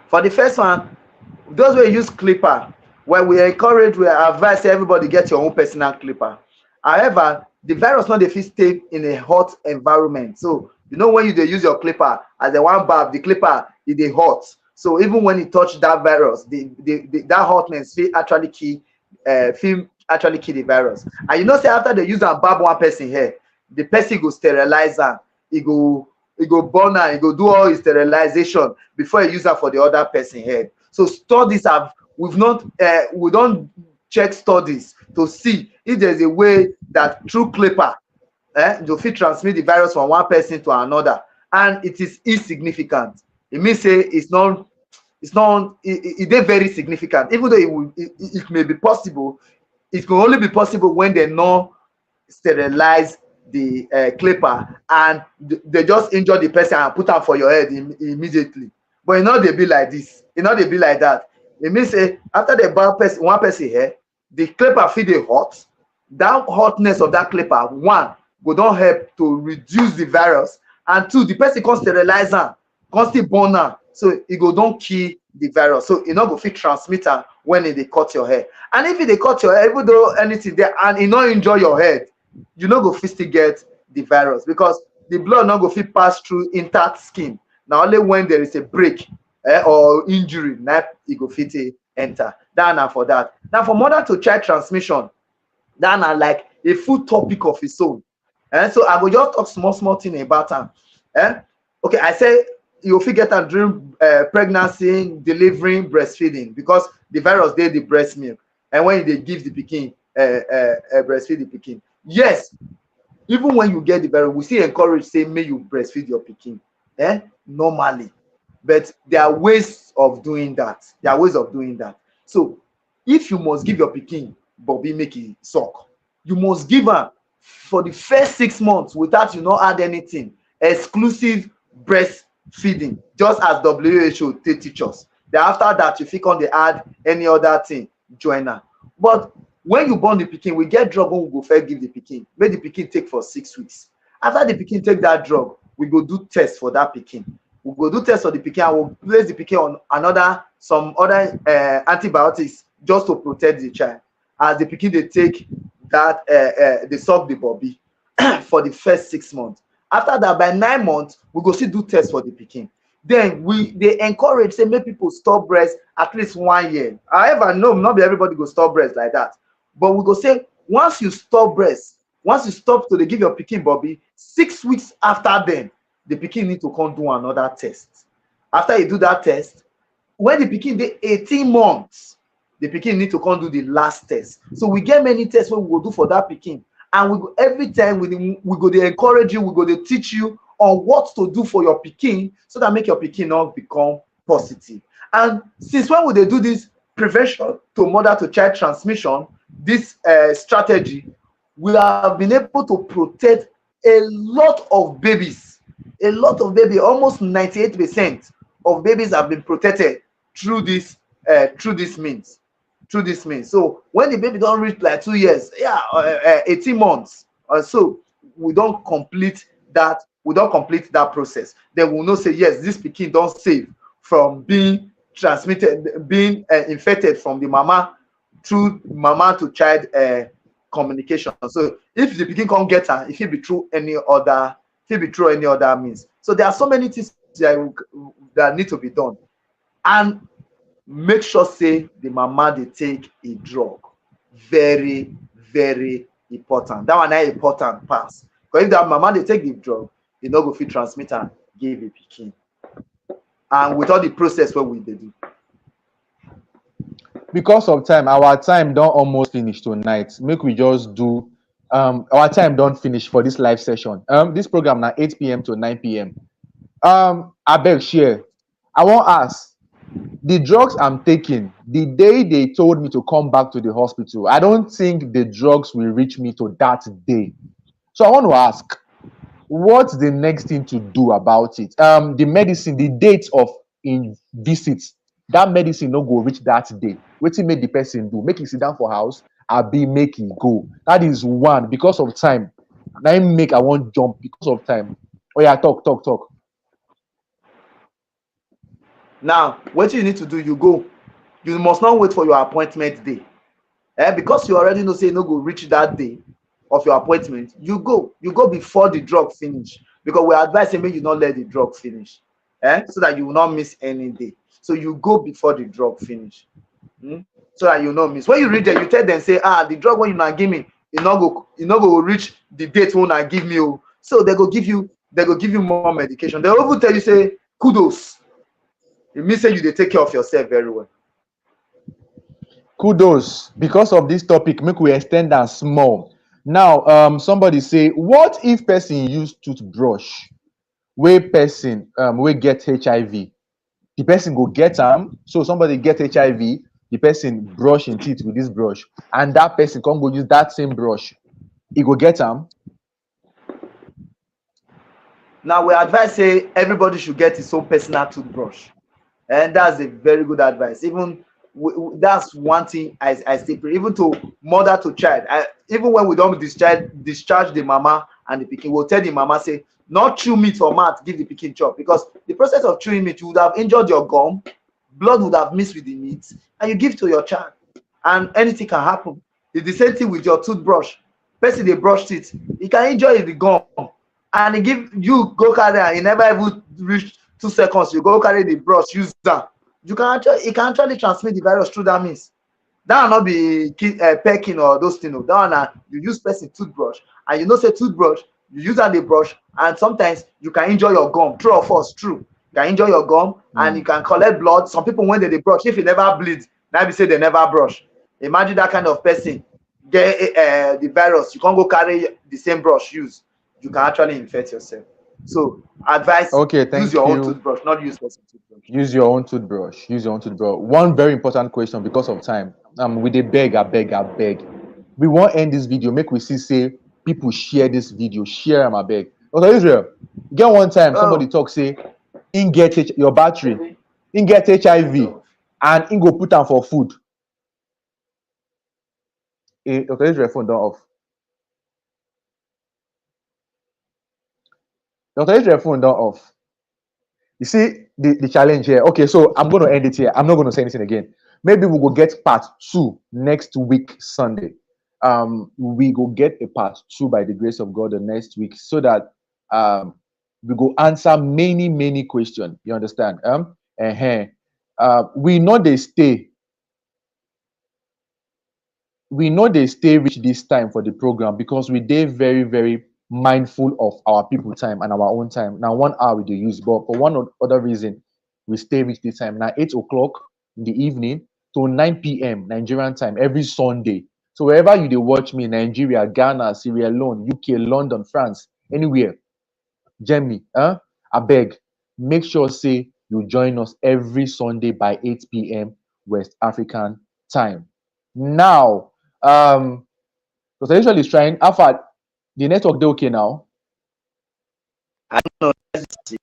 B: for the first one, those wey use clipper, well, we advise everybody get your own personal clipper. However, the virus no dey fit stay in a hot environment. So you know when you dey use your clipper, as the one barb, the clipper e dey hot. So even when you touch that virus, that hotness fit actually kill the virus. And you know say after they use am barb one person hair, the person go sterilize am, e go burn am, e go do all his sterilization before e use am for the other person head. So studies we don check studies to see if there's a way that through clipper you fit transmit the virus from one person to another, and it is insignificant. It means say it dey very significant, even though it may be possible. It can only be possible when they no sterilize the clipper and they just injure the person and put am for your head immediately. But e no dey be like this, e no dey be like that. E mean say after they burn person one person hair, the clipper fit dey hot. That hotness of that clipper, one, go don help to reduce the virus, and two, the person come sterilize am, come still burn am, so e go don kill the virus, so e no go fit transmit am when e dey cut your hair. And if e dey cut your hair, even though anything there and e no injure your head, you no go fit still get the virus, because the blood no go fit pass through intact skin. Na only when there is a break or injury na e go fit enter. That na for that. Now for mother to child transmission, that na like a full topic of its own. So I go just talk small thing about am. Okay, I say you fit get am during pregnancy, delivering, breastfeeding, because the virus dey the breast milk, and when you dey give the pikin breastfeed the pikin. Yes, even when you get the virus, we still encourage say make you breastfeed your pikin normally, but there are ways of doing that. So if you must give your pikin bobi make e suck, you must give am for the first 6 months without you not add anything, exclusive breastfeeding, just as WHO take teach us. Then after that, you fit come dey add any other thing join am. But when you born the pikin, we get drug wey we go first give the pikin, make the pikin take for 6 weeks. After the pikin take that drug, we go do test for that pikin. We go do test for the pikin and we'll place the pikin on some other antibiotics just to protect the child, as the pikin dey take that dey suck the bobi for the first 6 months. After that, by 9 months, we go still do test for the pikin. Then they encourage say make people stop breast at least 1 year. However, no, not be everybody go stop breast like that. But we go say once you stop breast, once you stop to dey give your pikin bobi, 6 weeks after then, the pikin need to come do another test. After you do that test, when the pikin dey 18 months, the pikin need to come do the last test. So we get many tests wey we go do for that pikin, and we go every time we go dey encourage you, we go dey teach you on what to do for your pikin, so that make your pikin not become positive. And since when we dey do this prevention to mother to child transmission, this strategy, we have been able to protect a lot of babies, almost 98% of babies have been protected through this means. So when the baby don't reach like 2 years, 18 months or so, we don't complete that process. Then we'll know say yes, this pikin don't save from being transmitted, being infected from the mama through mama to child communication. So if the pikin can't get her, it will be through any other means. So there are so many things that need to be done. And make sure say the mama they take a drug. Very, very important. That one is important pass. Because if that mama they take the drug, they no go fit transmit and give a pikin. And with all the process what we do.
A: Because of time, our time don't almost finish tonight. Make we just do our time don't finish for this live session. This program now 8 p.m. to 9 p.m. I beg share. I want ask, the drugs I'm taking, the day they told me to come back to the hospital, I don't think the drugs will reach me to that day. So I want to ask, what's the next thing to do about it? The medicine, the date of in visits, that medicine no go reach that day. Wetin make the person do? Make him sit down for house, abi make him go. That is one. Because of time. Now him make I want jump because of time. Oh yeah, talk.
B: Now, what you need to do, you go. You must not wait for your appointment day. Because you already know say you no go reach that day of your appointment, you go before the drug finish, because we advise say make you not let the drug finish, so that you will not miss any day. So you go before the drug finish, so that you not miss. When you reach there, you tell them say, the drug when you not give me, you not go reach the date when I give me. So they go give you more medication. They even tell you say kudos. It means say you dey take care of yourself very well.
A: Kudos. Because of this topic, make we extend that small. Now, somebody say, what if person use toothbrush wey person wey get HIV? The person go get so somebody get HIV, the person brush in teeth with this brush, and that person come go use that same brush, he go get
B: Now we advise say everybody should get his own personal toothbrush, and that's a very good advice. Even that's one thing I still pray, even to mother to child. Even when we don't discharge the mama and the pikin, we'll tell the mama say not chew meat or mouth give the pikin chop, because the process of chewing meat, you would have injured your gum, blood would have mixed with the meat, and you give to your child, and anything can happen. It's the same thing with your toothbrush. Person dey brush teeth, e can injure the gum, and e give you go carry am, e never even reach 2 seconds, you go carry the brush use am, you can actually, e can actually transmit the virus through that means. That one no be pecking or those things o. That one na you use person toothbrush, and you know say toothbrush, you use am dey brush, and sometimes you can injure your gum. True or false? True. You can injure your gum, and you
A: Mm.
B: can collect blood. Some people when they dey brush, if e never bleed, na be say they never brush. Imagine that kind of person get the virus, you can't go carry the same brush use, you can actually infect yourself. So advice,
A: Okay,
B: use
A: thank
B: your own
A: you.
B: toothbrush, not use person toothbrush.
A: Use your own toothbrush. Use your own toothbrush. One very important question because of time. We dey beg, I beg, I beg. We won't end this video. Make we see say people share this video. Share am, I beg. Okay, Israel. Get one time somebody
B: Oh,
A: talk say in get your battery, in get HIV, and in go put am for food. Okay, Israel phone don't off. Dr. Israel phone don't off. You see the challenge here. Okay, so I'm going to end it here. I'm not going to say anything again. Maybe we will get part 2 next week, Sunday. We go get a part 2 by the grace of God the next week, so that we go answer many, many questions. You understand? We know they stay. We know they stay reach this time for the program because we dey very, very mindful of our people time and our own time. Now 1 hour we dey use, but for one or other reason we stay reach this time. Now 8 o'clock in the evening to 9 p.m. Nigerian time every Sunday. So wherever you dey watch me, Nigeria, Ghana, Sierra Leone, UK, London, France, anywhere, Germany, I beg, make sure say you join us every Sunday by 8 p.m. West African time. Now, because I usually is trying. Alpha, the network they okay now.
B: I don't know. Let's see.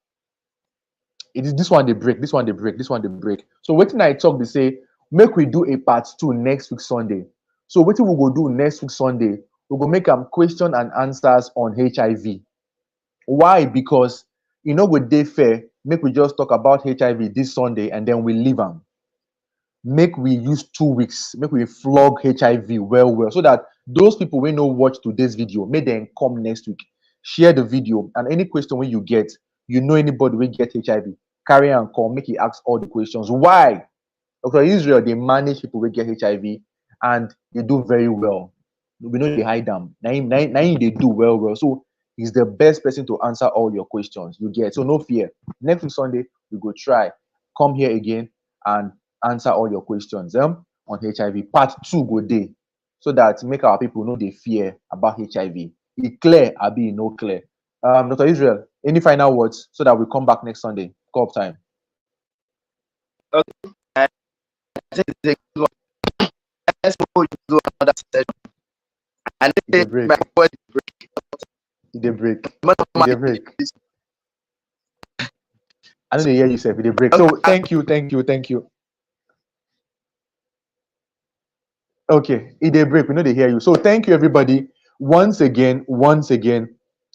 A: It is this one they break, this one they break, this one they break. So waiting I talk, they say, make we do a part 2 next week Sunday. So what we go do next week Sunday, we go make question and answers on HIV. Why? Because you know with day fair, make we just talk about HIV this Sunday and then we leave them. Make we use 2 weeks, make we flog HIV well, so that those people will no watch today's video, make them come next week, share the video, and any question when you get, you know anybody will get HIV, carry and call, make you ask all the questions. Why? Dr. Israel, they manage people will get HIV and they do very well. We know they hide them. Now they do well. So he's the best person to answer all your questions you get. So no fear. Next week Sunday, we go try. Come here again and answer all your questions on HIV. Part 2 go day. So that make our people know they fear about HIV. It clear, Abi, no clear. Dr. Israel, any final words so that we come back next Sunday? Call time.
B: Okay. I think it's a good one. Let's move to another session. And
A: They
B: my
A: break.
B: voice break.
A: They break.
B: But
A: They break. I know they hear you say they break. So thank you. Okay, they break. We know they hear you. So thank you, everybody. Once again,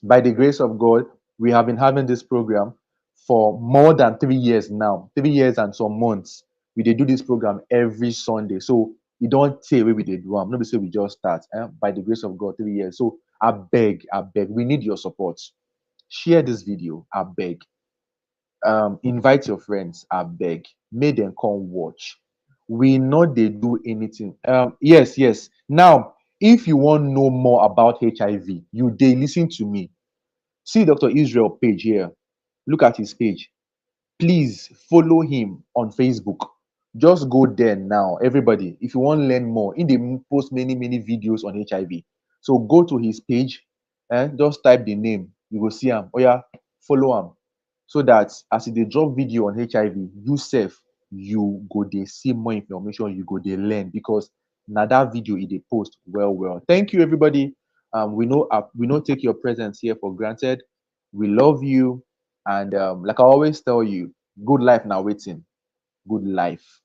A: by the grace of God, we have been having this program for more than 3 years now. 3 years and some months. We did do this program every Sunday. So we don't say where we did do. I'm not say we just start. By the grace of God, 3 years. So I beg. We need your support. Share this video. I beg. Invite your friends, I beg, make them come watch. We know they do anything. Yes. Now, if you want to know more about HIV, you they listen to me. See Dr. Israel page here. Look at his page. Please follow him on Facebook. Just go there now, everybody. If you want to learn more, in the post many videos on HIV. So go to his page and just type the name. You will see him. Oh yeah, follow him, so that as they drop video on HIV, you self you go they see more information, you go they learn, because now that video is they post well. Thank you, everybody. We know take your presence here for granted. We love you. And like I always tell you, good life now waiting. Good life.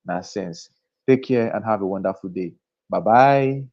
A: Now sense. Take care and have a wonderful day. Bye bye.